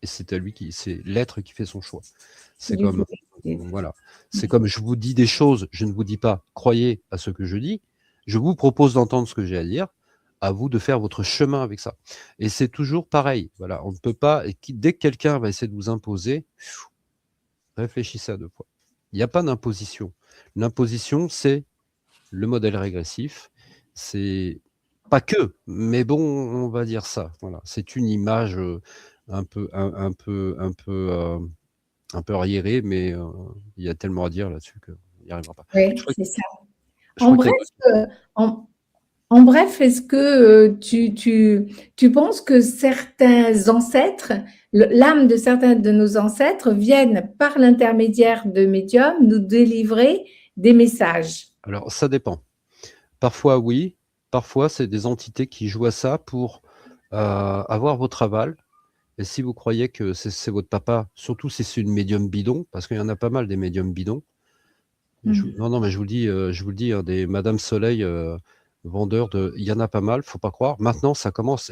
Et c'est à lui c'est l'être qui fait son choix. C'est Du coup, comme, voilà. C'est comme je vous dis des choses, je ne vous dis pas croyez à ce que je dis. Je vous propose d'entendre ce que j'ai à dire. À vous de faire votre chemin avec ça. Et c'est toujours pareil. Voilà, on ne peut pas. Dès que quelqu'un va essayer de vous imposer, réfléchissez à 2 fois. Il n'y a pas d'imposition. L'imposition, c'est le modèle régressif. C'est pas que, mais bon, on va dire ça. Voilà, c'est une image un peu arriérée, mais il y a tellement à dire là-dessus qu'on n'y arrivera pas. oui, c'est ça. Je En crois qu'il bref, y a en bref, est-ce que tu penses que certains ancêtres, l'âme de certains de nos ancêtres viennent par l'intermédiaire de médiums nous délivrer des messages? alors ça dépend. Parfois oui, parfois c'est des entités qui jouent à ça pour avoir votre aval. Et si vous croyez que c'est votre papa, surtout si c'est une médium bidon, parce qu'il y en a pas mal des médiums bidons. Non, non, mais je vous le dis, hein, des Madame Soleil vendeurs il y en a pas mal, faut pas croire. Maintenant,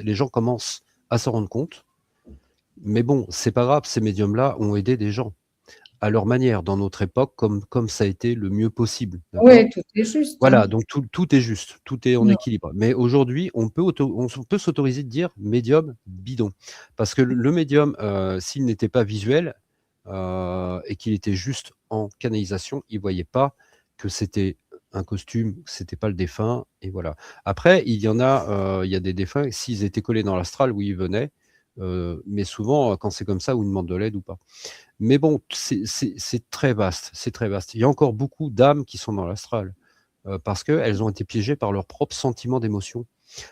les gens commencent à s'en rendre compte. Mais bon, c'est pas grave, ces médiums-là ont aidé des gens à leur manière, dans notre époque, comme ça a été le mieux possible. D'accord? Oui, tout est juste, Voilà, hein. donc tout est juste, tout est en Ouais. équilibre. Mais aujourd'hui, on peut s'autoriser de dire médium bidon. Parce que le médium, s'il n'était pas visuel et qu'il était juste en canalisation, il ne voyait pas que c'était un costume, que c'était pas le défunt, et voilà. Après, il y a des défunts, s'ils étaient collés dans l'astral où ils venaient, Mais souvent, quand c'est comme ça, on demande de l'aide ou pas. Mais bon, c'est très vaste, c'est très vaste. Il y a encore beaucoup d'âmes qui sont dans l'astral, parce qu'elles ont été piégées par leurs propres sentiments d'émotion.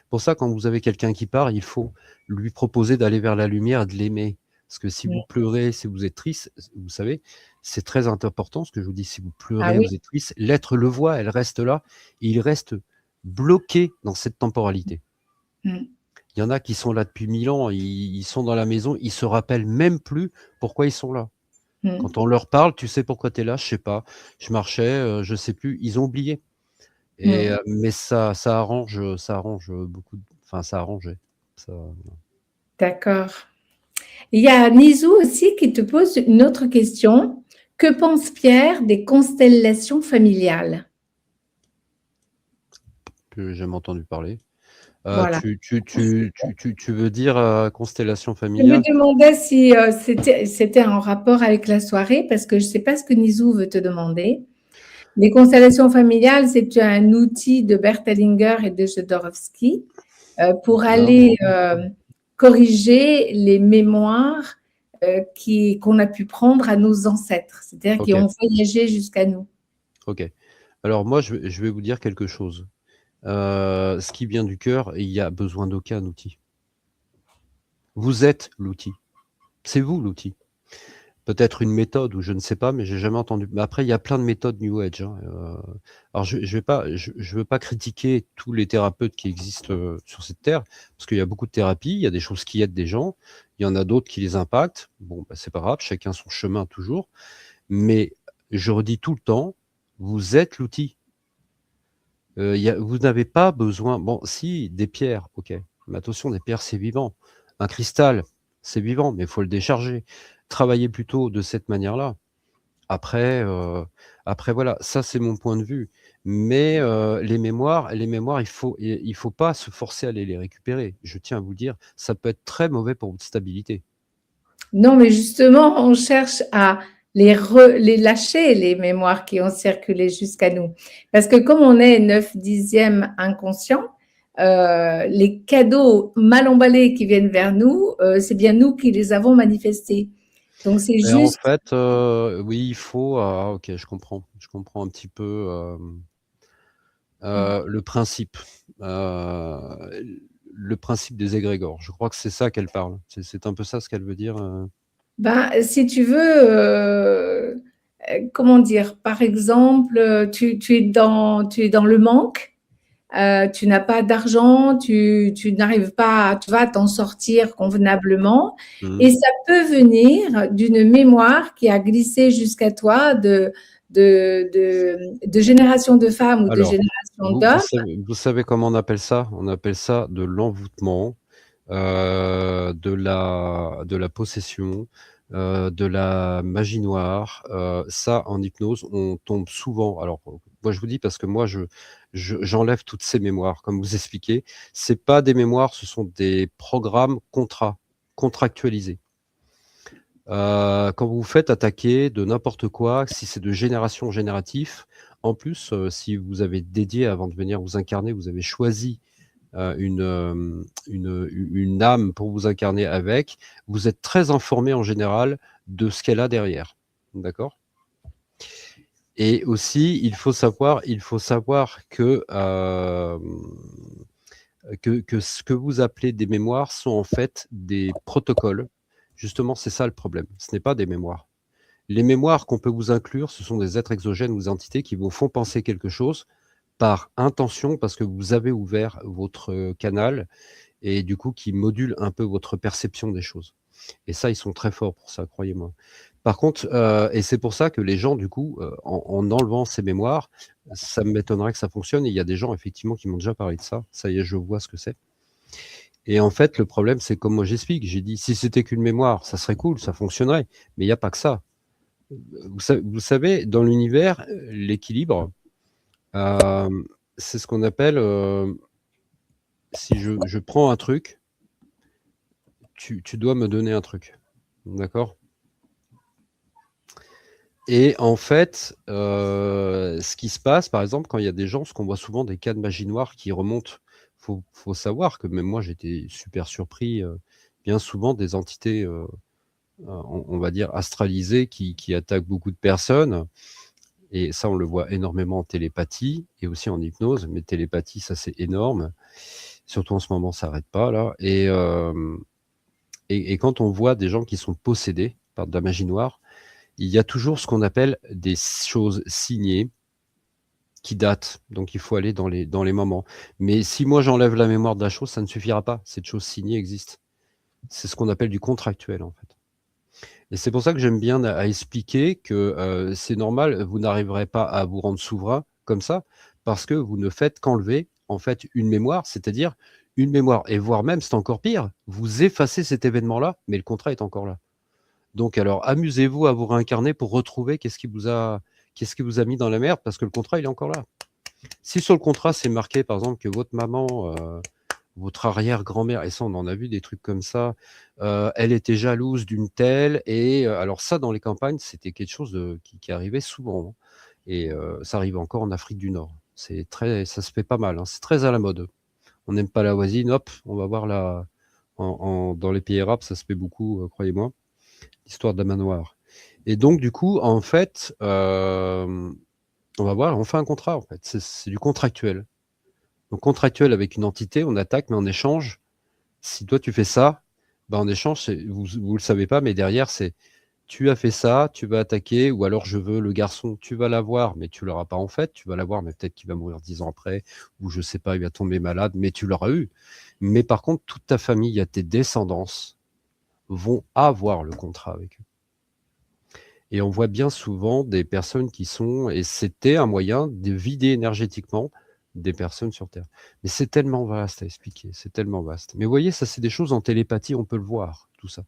Pour ça, quand vous avez quelqu'un qui part, il faut lui proposer d'aller vers la lumière et de l'aimer. Parce que si vous pleurez, si vous êtes triste, vous savez, c'est très important ce que je vous dis. Si vous Ah pleurez, oui. vous êtes triste, l'être le voit, elle reste là, et il reste bloqué dans cette temporalité. Mm. Il y en a qui sont là depuis 1000 ans, ils sont dans la maison, ils se rappellent même plus pourquoi ils sont là. Quand on leur parle, tu sais pourquoi tu es là? Je sais pas. Je marchais, je sais plus. Ils ont oublié. Et, Mm. mais ça arrange beaucoup. Enfin, ça arrangeait. Ça... D'accord. Il y a Nizou aussi qui te pose une autre question. Que pense Pierre des constellations familiales? J'ai jamais entendu parler. Voilà. Tu veux dire constellation Je me familiale? demandais si c'était en rapport avec la soirée, parce que je ne sais pas ce que Nizou veut te demander. Les constellations familiales, c'est un outil de Bert Hellinger et de Jodorowsky pour aller corriger les mémoires qu'on a pu prendre à nos ancêtres, c'est-à-dire qui Ok. ont voyagé jusqu'à nous. Ok. Alors moi, je vais vous dire quelque chose. Ce qui vient du cœur, il n'y a besoin d'aucun outil. Vous êtes l'outil. C'est vous l'outil. Peut-être une méthode ou je ne sais pas, mais j'ai jamais entendu. Mais après, il y a plein de méthodes New Age. Hein. Alors, je veux pas critiquer tous les thérapeutes qui existent sur cette terre, parce qu'il y a beaucoup de thérapies, il y a des choses qui aident des gens, il y en a d'autres qui les impactent. Bon, bah, c'est pas grave, chacun son chemin toujours. Mais je redis tout le temps, vous êtes l'outil. Vous n'avez pas besoin. Bon, si des pierres, ok. Mais attention, des pierres, c'est vivant. Un cristal, c'est vivant, mais il faut le décharger. Travailler plutôt de cette manière-là. Après, voilà, ça c'est mon point de vue. Mais les mémoires, il faut pas se forcer à aller les récupérer. Je tiens à vous dire, ça peut être très mauvais pour votre stabilité. Non, mais justement, on cherche à les lâcher, les mémoires qui ont circulé jusqu'à nous. Parce que comme on est 9/10 inconscient, les cadeaux mal emballés qui viennent vers nous, c'est bien nous qui les avons manifestés. Donc, c'est Et en juste. fait, oui, il faut. Ok, je comprends. Je comprends un petit peu le principe. Le principe des égrégores. Je crois que c'est ça qu'elle parle. C'est un peu ça ce qu'elle veut dire. Ben, si tu veux, comment dire, par exemple, tu es dans le manque, tu n'as pas d'argent, tu n'arrives pas, tu vas t'en sortir convenablement, et ça peut venir d'une mémoire qui a glissé jusqu'à toi de génération de femmes ou de Alors, génération d'hommes. vous savez comment on appelle ça? On appelle ça de l'envoûtement, de la possession, de la magie noire. Ça, en hypnose, on tombe souvent. Alors, moi, je vous dis parce que moi, j'enlève toutes ces mémoires, comme vous expliquez. C'est pas des mémoires, ce sont des programmes contractualisés. Quand vous vous faites attaquer de n'importe quoi, si c'est de génération en génératif, en plus, si vous avez dédié avant de venir vous incarner, vous avez choisi une âme pour vous incarner avec, vous êtes très informé en général de ce qu'elle a derrière. D'accord? Et aussi, il faut savoir que ce que vous appelez des mémoires sont en fait des protocoles. Justement, c'est ça le problème. Ce n'est pas des mémoires. Les mémoires qu'on peut vous inclure, ce sont des êtres exogènes ou des entités qui vous font penser quelque chose par intention, parce que vous avez ouvert votre canal et du coup qui modulent un peu votre perception des choses. Et ça, ils sont très forts pour ça, croyez-moi. Par contre, et c'est pour ça que les gens, du coup, en enlevant ces mémoires, ça m'étonnerait que ça fonctionne. Et il y a des gens, effectivement, qui m'ont déjà parlé de ça. Ça y est, je vois ce que c'est. Et en fait, le problème, c'est comme moi j'explique. J'ai dit, si c'était qu'une mémoire, ça serait cool, ça fonctionnerait. Mais il n'y a pas que ça. Vous savez, dans l'univers, l'équilibre, c'est ce qu'on appelle, si je prends un truc, tu dois me donner un truc. D'accord? Et en fait, ce qui se passe, par exemple, quand il y a des gens, ce qu'on voit souvent, des cas de magie noire qui remontent, faut savoir que même moi, j'étais super surpris. bien souvent des entités, on va dire astralisées qui attaquent beaucoup de personnes. Et ça, on le voit énormément en télépathie et aussi en hypnose. Mais télépathie, ça, c'est énorme. Surtout en ce moment, ça n'arrête pas, là. Et quand on voit des gens qui sont possédés par de la magie noire, il y a toujours ce qu'on appelle des choses signées qui datent. Donc, il faut aller dans les moments. Mais si moi, j'enlève la mémoire de la chose, ça ne suffira pas. Cette chose signée existe. C'est ce qu'on appelle du contractuel, en fait. Et c'est pour ça que j'aime bien à expliquer que c'est normal, vous n'arriverez pas à vous rendre souverain comme ça, parce que vous ne faites qu'enlever en fait une mémoire, c'est-à-dire une mémoire. Et voire même, c'est encore pire, vous effacez cet événement-là, mais le contrat est encore là. Donc alors, amusez-vous à vous réincarner pour retrouver qu'est-ce qui vous a mis dans la merde, parce que le contrat, il est encore là. Si sur le contrat, c'est marqué, par exemple, que votre maman, votre arrière-grand-mère, et ça, on en a vu des trucs comme ça, elle était jalouse d'une telle, et alors ça, dans les campagnes, c'était quelque chose qui arrivait souvent, hein, et ça arrive encore en Afrique du Nord. Ça se fait pas mal, hein, c'est très à la mode. On n'aime pas la voisine, hop, on va voir dans les pays arabes, ça se fait beaucoup, croyez-moi, l'histoire de la manoir. Et donc, du coup, en fait, on va voir, on fait un contrat, en fait, c'est du contractuel. Donc contractuel avec une entité, on attaque, mais en échange, si toi tu fais ça, en échange, vous le savez pas, mais derrière, c'est tu as fait ça, tu vas attaquer, ou alors je veux le garçon, tu vas l'avoir, mais tu l'auras pas en fait, tu vas l'avoir, mais peut-être qu'il va mourir 10 ans après, ou je sais pas, il va tomber malade, mais tu l'auras eu. Mais par contre, toute ta famille, tes descendances, vont avoir le contrat avec eux. Et on voit bien souvent des personnes et c'était un moyen de vider énergétiquement des personnes sur Terre. Mais c'est tellement vaste à expliquer, c'est tellement vaste. Mais vous voyez, ça, c'est des choses en télépathie, on peut le voir, tout ça.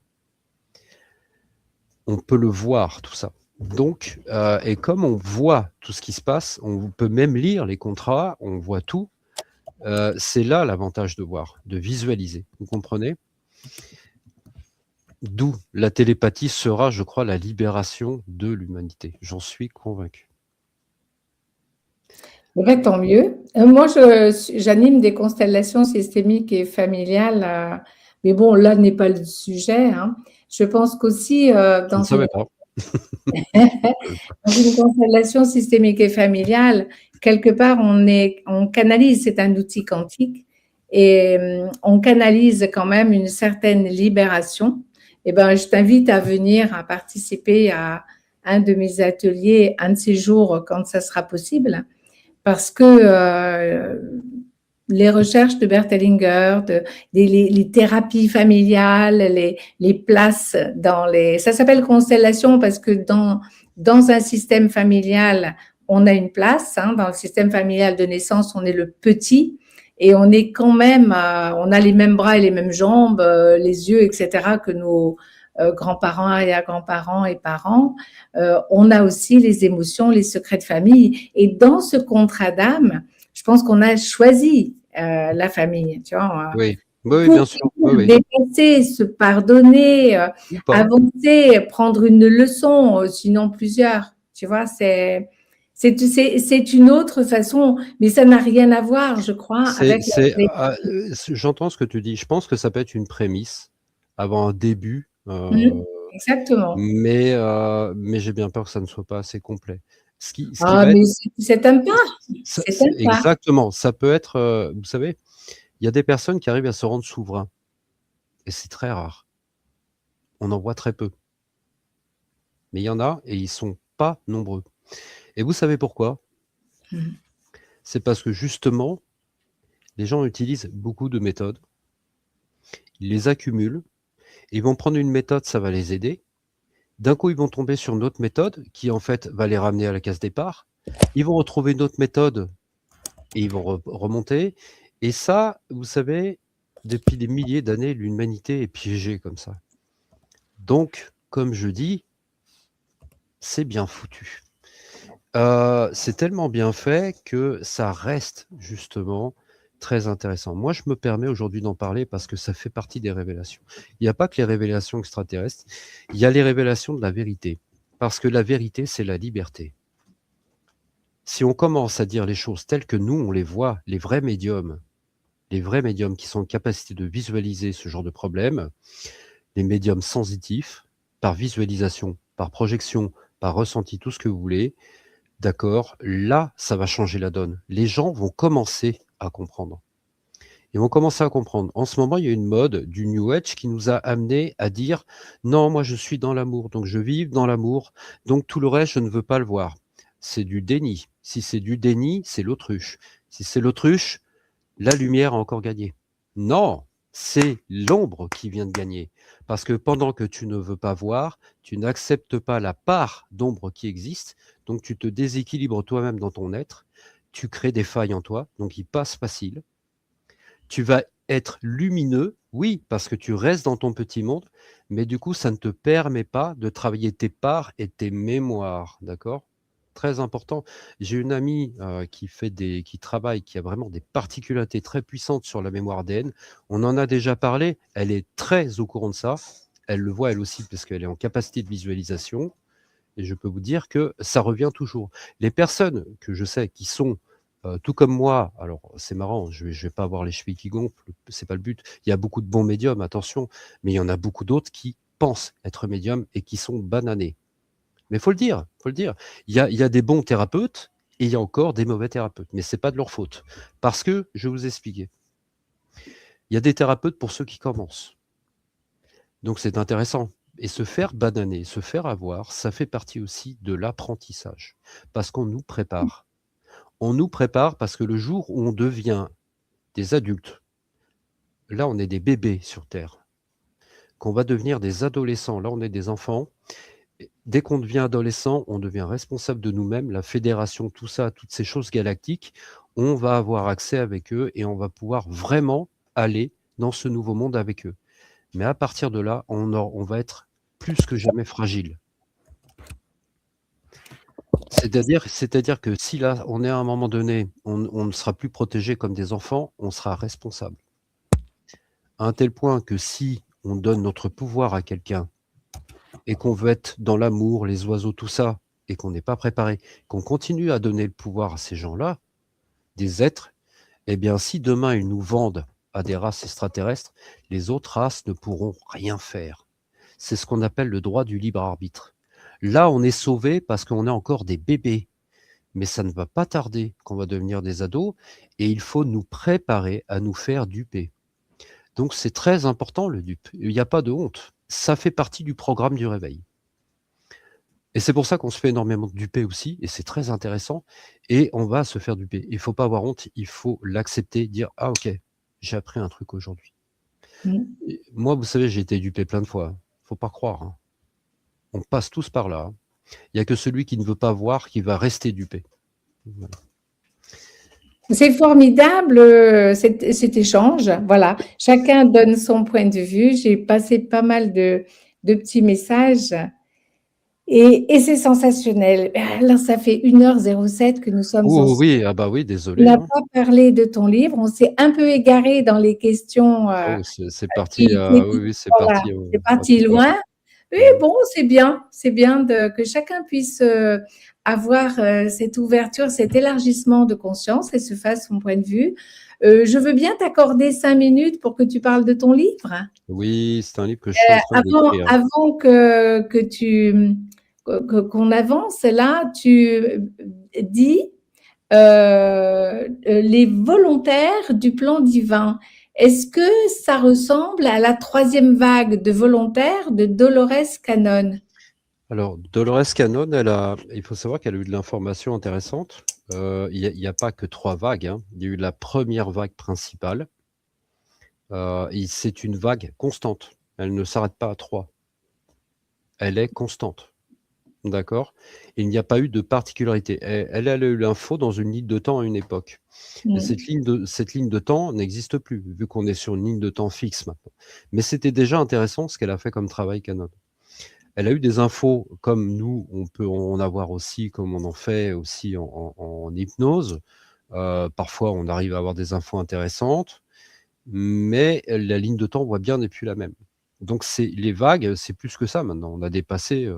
On peut le voir, tout ça. Donc, et comme on voit tout ce qui se passe, on peut même lire les contrats, on voit tout. C'est là l'avantage de voir, de visualiser. Vous comprenez ? D'où la télépathie sera, je crois, la libération de l'humanité. J'en suis convaincu. Tant mieux. Moi, j'anime des constellations systémiques et familiales, mais bon, là n'est pas le sujet, hein. Je pense qu'aussi Je ne savais pas. dans une constellation systémique et familiale, quelque part, on canalise, c'est un outil quantique, et on canalise quand même une certaine libération. Eh ben, je t'invite à venir à participer à un de mes ateliers, un de ces jours, quand ça sera possible, parce que les recherches de Bert Hellinger, les thérapies familiales, les places ça s'appelle constellation parce que dans un système familial, on a une place, hein, dans le système familial de naissance, on est le petit et on est quand même, on a les mêmes bras et les mêmes jambes, les yeux, etc., que nos grands-parents, arrière-grands-parents et parents. On a aussi les émotions, les secrets de famille. Et dans ce contrat d'âme, je pense qu'on a choisi la famille, tu vois. Oui, oui, Pour bien sûr. Oui, dépasser, se pardonner, avancer, prendre une leçon, sinon plusieurs. Tu vois, c'est une autre façon, mais ça n'a rien à voir, je crois, avec j'entends ce que tu dis. Je pense que ça peut être une prémisse avant un début, exactement. mais j'ai bien peur que ça ne soit pas assez complet. Ce qui mais c'est un pas. Exactement. Ça peut être, vous savez, il y a des personnes qui arrivent à se rendre souverains, et c'est très rare. On en voit très peu. Mais il y en a, et ils sont pas nombreux. Et vous savez pourquoi ? C'est parce que justement, les gens utilisent beaucoup de méthodes, ils les accumulent, ils vont prendre une méthode, ça va les aider. D'un coup, ils vont tomber sur une autre méthode qui, en fait, va les ramener à la case départ. Ils vont retrouver une autre méthode et ils vont remonter. Et ça, vous savez, depuis des milliers d'années, l'humanité est piégée comme ça. Donc, comme je dis, c'est bien foutu. C'est tellement bien fait que ça reste justement très intéressant. Moi, je me permets aujourd'hui d'en parler parce que ça fait partie des révélations. Il n'y a pas que les révélations extraterrestres, il y a les révélations de la vérité. Parce que la vérité, c'est la liberté. Si on commence à dire les choses telles que nous, on les voit, les vrais médiums, les vrais médiums qui sont en capacité de visualiser ce genre de problème, les médiums sensitifs, par visualisation, par projection, par ressenti, tout ce que vous voulez, d'accord, là, ça va changer la donne. Les gens vont commencer à comprendre. Ils vont commencer à comprendre. En ce moment, il y a une mode du New Age qui nous a amené à dire: «Non, moi je suis dans l'amour, donc je vis dans l'amour, donc tout le reste, je ne veux pas le voir». C'est du déni. Si c'est du déni, c'est l'autruche. Si c'est l'autruche, la lumière a encore gagné. Non, c'est l'ombre qui vient de gagner. Parce que pendant que tu ne veux pas voir, tu n'acceptes pas la part d'ombre qui existe, donc tu te déséquilibres toi-même dans ton être, tu crées des failles en toi, donc il passe facile. Tu vas être lumineux, oui, parce que tu restes dans ton petit monde, mais du coup, ça ne te permet pas de travailler tes parts et tes mémoires, d'accord? Très important. J'ai une amie, qui travaille, qui a vraiment des particularités très puissantes sur la mémoire ADN. On en a déjà parlé, elle est très au courant de ça. Elle le voit elle aussi parce qu'elle est en capacité de visualisation et je peux vous dire que ça revient toujours. Les personnes que je sais qui sont, tout comme moi, alors c'est marrant, je vais pas avoir les chevilles qui gonflent, c'est pas le but. Il y a beaucoup de bons médiums, attention, mais il y en a beaucoup d'autres qui pensent être médiums et qui sont bananés. Mais faut le dire, faut le dire. Il y a des bons thérapeutes et il y a encore des mauvais thérapeutes, mais c'est pas de leur faute. Parce que, je vais vous expliquer, il y a des thérapeutes pour ceux qui commencent. Donc c'est intéressant. Et se faire bananer, se faire avoir, ça fait partie aussi de l'apprentissage. Parce qu'on nous prépare. On nous prépare parce que le jour où on devient des adultes, là on est des bébés sur Terre, qu'on va devenir des adolescents, là on est des enfants. Dès qu'on devient adolescent, on devient responsable de nous-mêmes, la fédération, tout ça, toutes ces choses galactiques, on va avoir accès avec eux et on va pouvoir vraiment aller dans ce nouveau monde avec eux. Mais à partir de là, on va être plus que jamais fragile. C'est-à-dire que si là, on est à un moment donné, on ne sera plus protégé comme des enfants, on sera responsable. À un tel point que si on donne notre pouvoir à quelqu'un et qu'on veut être dans l'amour, les oiseaux, tout ça, et qu'on n'est pas préparé, qu'on continue à donner le pouvoir à ces gens-là, des êtres, eh bien, si demain ils nous vendent à des races extraterrestres, les autres races ne pourront rien faire. C'est ce qu'on appelle le droit du libre arbitre. Là, on est sauvé parce qu'on est encore des bébés. Mais ça ne va pas tarder qu'on va devenir des ados et il faut nous préparer à nous faire duper. Donc c'est très important le dupe. Il n'y a pas de honte. Ça fait partie du programme du réveil. Et c'est pour ça qu'on se fait énormément duper aussi, et c'est très intéressant, et on va se faire duper. Il ne faut pas avoir honte, il faut l'accepter, dire: «Ah ok, j'ai appris un truc aujourd'hui». Mmh. Moi, vous savez, j'ai été dupé plein de fois, hein. Faut pas croire, hein. On passe tous par là, hein. Il n'y a que celui qui ne veut pas voir qui va rester dupé. Voilà. C'est formidable cet échange. Voilà, chacun donne son point de vue. J'ai passé pas mal de petits messages et c'est sensationnel. Là, ça fait 1h07 que nous sommes Oh ensemble. oui, ah bah oui, On désolé, n'a hein. pas parlé de ton livre. On s'est un peu égaré dans les questions Oh, c'est parti, qui oui, étaient, oui, c'est voilà, parti, c'est à parti toute heure. loin. Oui, Mmh. bon, c'est bien que chacun puisse avoir cette ouverture, cet élargissement de conscience et se fasse son point de vue. Je veux bien t'accorder 5 minutes pour que tu parles de ton livre. Oui, c'est un livre que je suis en train Avant, d'écrire. avant qu'on avance, là, tu dis les volontaires du plan divin. Est-ce que ça ressemble à la 3e vague de volontaires de Dolores Cannon? Alors, Dolores Cannon, il faut savoir qu'elle a eu de l'information intéressante. Il y a pas que 3 vagues, hein. Il y a eu la première vague principale, et c'est une vague constante. Elle ne s'arrête pas à 3. Elle est constante, d'accord? Il n'y a pas eu de particularité. Elle a eu l'info dans une ligne de temps à une époque. Mais Mmh. cette ligne de temps n'existe plus, vu qu'on est sur une ligne de temps fixe maintenant. Mais c'était déjà intéressant ce qu'elle a fait comme travail, Cannon. Elle a eu des infos comme nous, on peut en avoir aussi, comme on en fait aussi en hypnose. Parfois, on arrive à avoir des infos intéressantes, mais la ligne de temps, on voit bien, n'est plus la même. Donc les vagues, c'est plus que ça maintenant. On a dépassé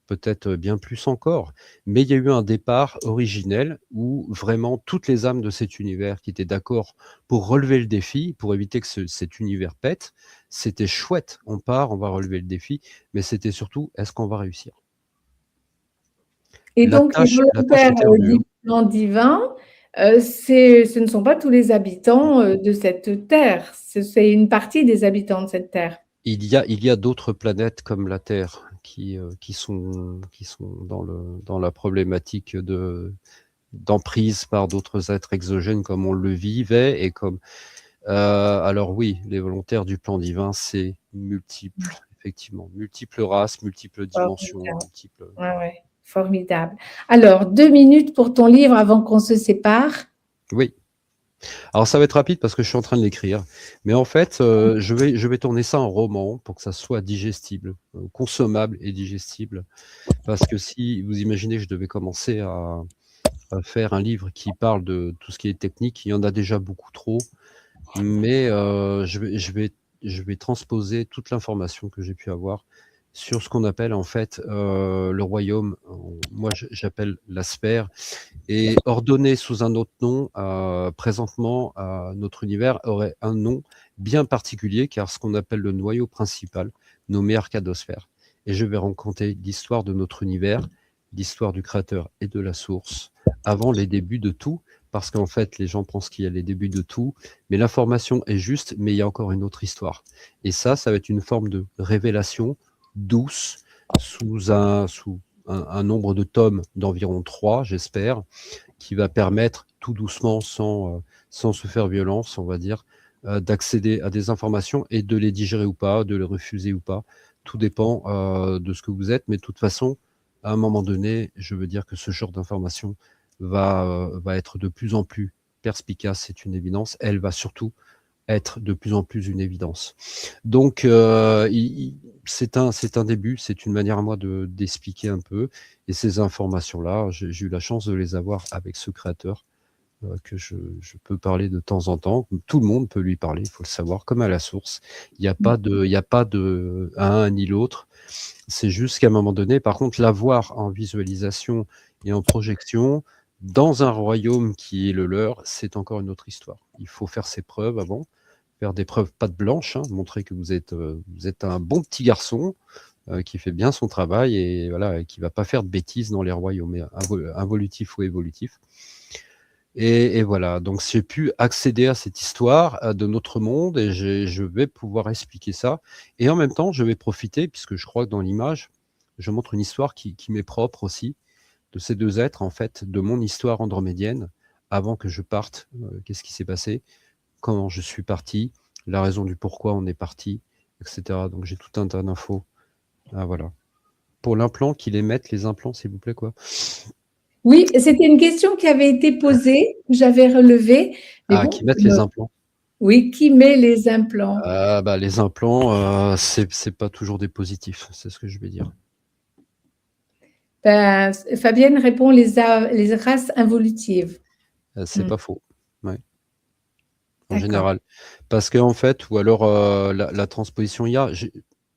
peut-être bien plus encore. Mais il y a eu un départ originel où vraiment toutes les âmes de cet univers qui étaient d'accord pour relever le défi, pour éviter que cet univers pète, c'était chouette. On part, on va relever le défi, mais c'était surtout, est-ce qu'on va réussir? Et La donc, les tâche volontaires était ardue, du hein. plan divin, ce ne sont pas tous les habitants de cette Terre. C'est une partie des habitants de cette Terre. Il y a d'autres planètes comme la Terre qui sont dans la problématique d'emprise par d'autres êtres exogènes comme on le vivait et comme alors oui, les volontaires du plan divin, c'est multiple, effectivement, multiples races, multiples dimensions, Formidable. multiples. Ouais, ouais, formidable. Alors, 2 minutes pour ton livre avant qu'on se sépare. Oui. Alors ça va être rapide parce que je suis en train de l'écrire, mais en fait, je vais tourner ça en roman pour que ça soit digestible, consommable et digestible. Parce que si vous imaginez que je devais commencer à faire un livre qui parle de tout ce qui est technique, il y en a déjà beaucoup trop, mais je vais transposer toute l'information que j'ai pu avoir sur ce qu'on appelle en fait le royaume. Moi, j'appelle la sphère, et ordonné sous un autre nom, présentement, notre univers aurait un nom bien particulier, car ce qu'on appelle le noyau principal, nommé Arcadosphère. Et je vais raconter l'histoire de notre univers, l'histoire du créateur et de la source, avant les débuts de tout, parce qu'en fait, les gens pensent qu'il y a les débuts de tout, mais l'information est juste, mais il y a encore une autre histoire. Et ça va être une forme de révélation douce, sous un nombre de tomes d'environ 3, j'espère, qui va permettre tout doucement, sans se faire violence, on va dire, d'accéder à des informations et de les digérer ou pas, de les refuser ou pas. Tout dépend de ce que vous êtes, mais de toute façon, à un moment donné, je veux dire que ce genre d'information va être de plus en plus perspicace, c'est une évidence. Elle va surtout être de plus en plus une évidence. Donc, c'est un début, c'est une manière à moi d'expliquer un peu. Et ces informations-là, j'ai eu la chance de les avoir avec ce créateur que je peux parler de temps en temps. Tout le monde peut lui parler, il faut le savoir, comme à la source. Il n'y a pas de un ni l'autre. C'est juste qu'à un moment donné, par contre, l'avoir en visualisation et en projection, dans un royaume qui est le leur, c'est encore une autre histoire. Il faut faire ses preuves avant, faire des preuves patte blanche, hein, montrer que vous êtes un bon petit garçon qui fait bien son travail et voilà, qui va pas faire de bêtises dans les royaumes involutifs ou évolutifs. Et voilà, donc j'ai pu accéder à cette histoire de notre monde et je vais pouvoir expliquer ça. Et en même temps, je vais profiter, puisque je crois que dans l'image, je montre une histoire qui m'est propre aussi, de ces deux êtres, en fait, de mon histoire andromédienne, avant que je parte, qu'est-ce qui s'est passé, comment je suis parti, la raison du pourquoi on est parti, etc. Donc j'ai tout un tas d'infos. Ah, voilà. Pour l'implant, qu'ils émettent les implants, s'il vous plaît, quoi. Oui, c'était une question qui avait été posée, que j'avais relevée. Mais Ah, bon, qu'ils mettent les implants. oui, qui met les implants? Ah, bah, les implants, c'est pas toujours des positifs, c'est ce que je vais dire. Ben, Fabienne répond les races involutives. C'est pas faux, ouais, en D'accord. général. Parce qu'en fait, ou alors la transposition IA,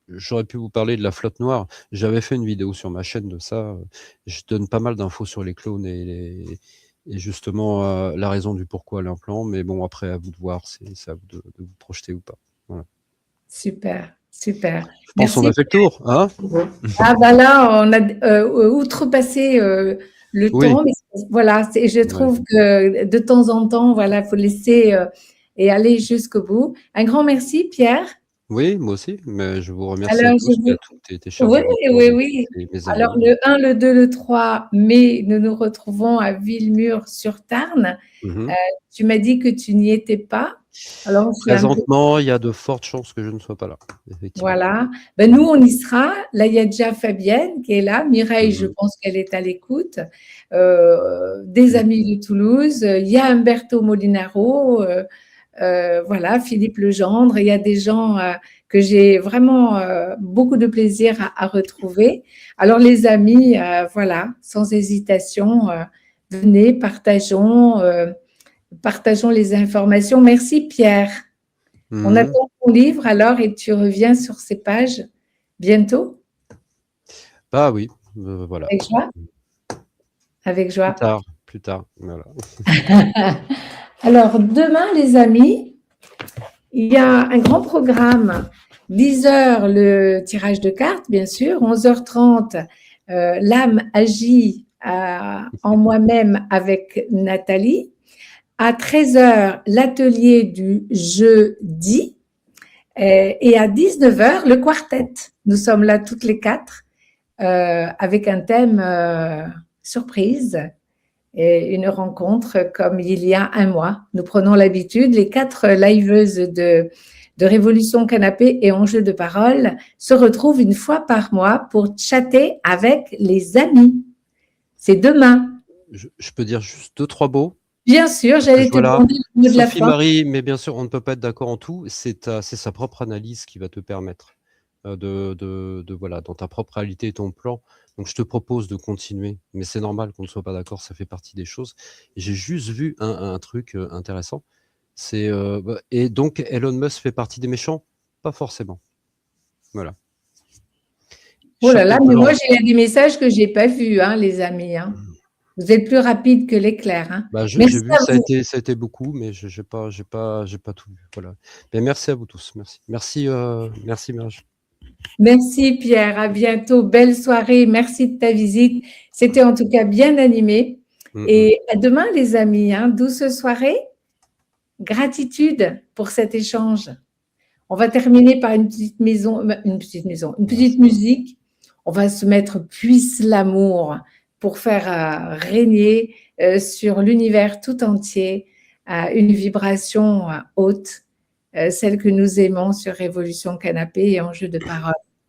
j'aurais pu vous parler de la flotte noire. J'avais fait une vidéo sur ma chaîne de ça. Je donne pas mal d'infos sur les clones et justement la raison du pourquoi l'implant. Mais bon, après, à vous de voir, c'est à vous de vous projeter ou pas. Voilà. Super, super. Je pense qu'on Merci. a fait le tour, hein? Ah ben là, on a outrepassé le Oui. temps, mais voilà, je Ouais. trouve que de temps en temps, voilà, faut laisser et aller jusqu'au bout. Un grand merci, Pierre. Oui, moi aussi, mais je vous remercie à Alors, tous et à toutes et tes chers oui, auditeurs oui, oui. et mes Alors, amis. le 1, le 2, le 3 mai, nous nous retrouvons à Villemur-sur-Tarn. Mmh. Tu m'as dit que tu n'y étais pas. Alors, je suis un peu. Présentement, il y a de fortes chances que je ne sois pas là, effectivement. Voilà. Ben, nous, on y sera. Là, il y a déjà Fabienne qui est là. Mireille, je Mmh. pense qu'elle est à l'écoute. Des amis de Toulouse. Il y a Umberto Molinaro. Voilà, Philippe Legendre. Il y a des gens que j'ai vraiment beaucoup de plaisir à retrouver. Alors, les amis, voilà, sans hésitation, venez, partageons les informations. Merci, Pierre. On Mmh. attend ton livre alors et tu reviens sur ces pages bientôt. Bah oui, Voilà. Avec joie. Avec joie. Plus tard, voilà. Alors, demain, les amis, il y a un grand programme. 10 heures, le tirage de cartes, bien sûr. 11h30, l'âme agit en moi-même avec Nathalie. À 13h, l'atelier du jeudi. Et à 19h, le quartet. Nous sommes là toutes les quatre avec un thème surprise et une rencontre comme il y a un mois. Nous prenons l'habitude, les quatre liveuses de Révolution Canapé et Enjeux de parole se retrouvent une fois par mois pour chatter avec les amis. C'est demain. Je peux dire juste 2-3 mots? Bien sûr, j'allais te demander le mot de la fin. Sophie-Marie, mais bien sûr, on ne peut pas être d'accord en tout. C'est sa propre analyse qui va te permettre voilà, dans ta propre réalité et ton plan. Donc, je te propose de continuer, mais c'est normal qu'on ne soit pas d'accord, ça fait partie des choses. J'ai juste vu un truc intéressant. Et donc, Elon Musk fait partie des méchants? Pas forcément. Voilà. Oh là là, mais moi, j'ai des messages que je n'ai pas vus, hein, les amis. Hein. Vous êtes plus rapide que l'éclair. Hein. J'ai vu, ça a été beaucoup, mais je n'ai pas tout vu. Voilà. Mais merci à vous tous. Merci. Merci Marge. Merci Pierre, à bientôt. Belle soirée, merci de ta visite. C'était en tout cas bien animé. Et à demain les amis, hein, douce soirée. Gratitude pour cet échange. On va terminer par une petite musique. On va se mettre Puisse l'amour pour faire régner sur l'univers tout entier une vibration haute, celle que nous aimons sur Révolution Canapé et Enjeux de parole.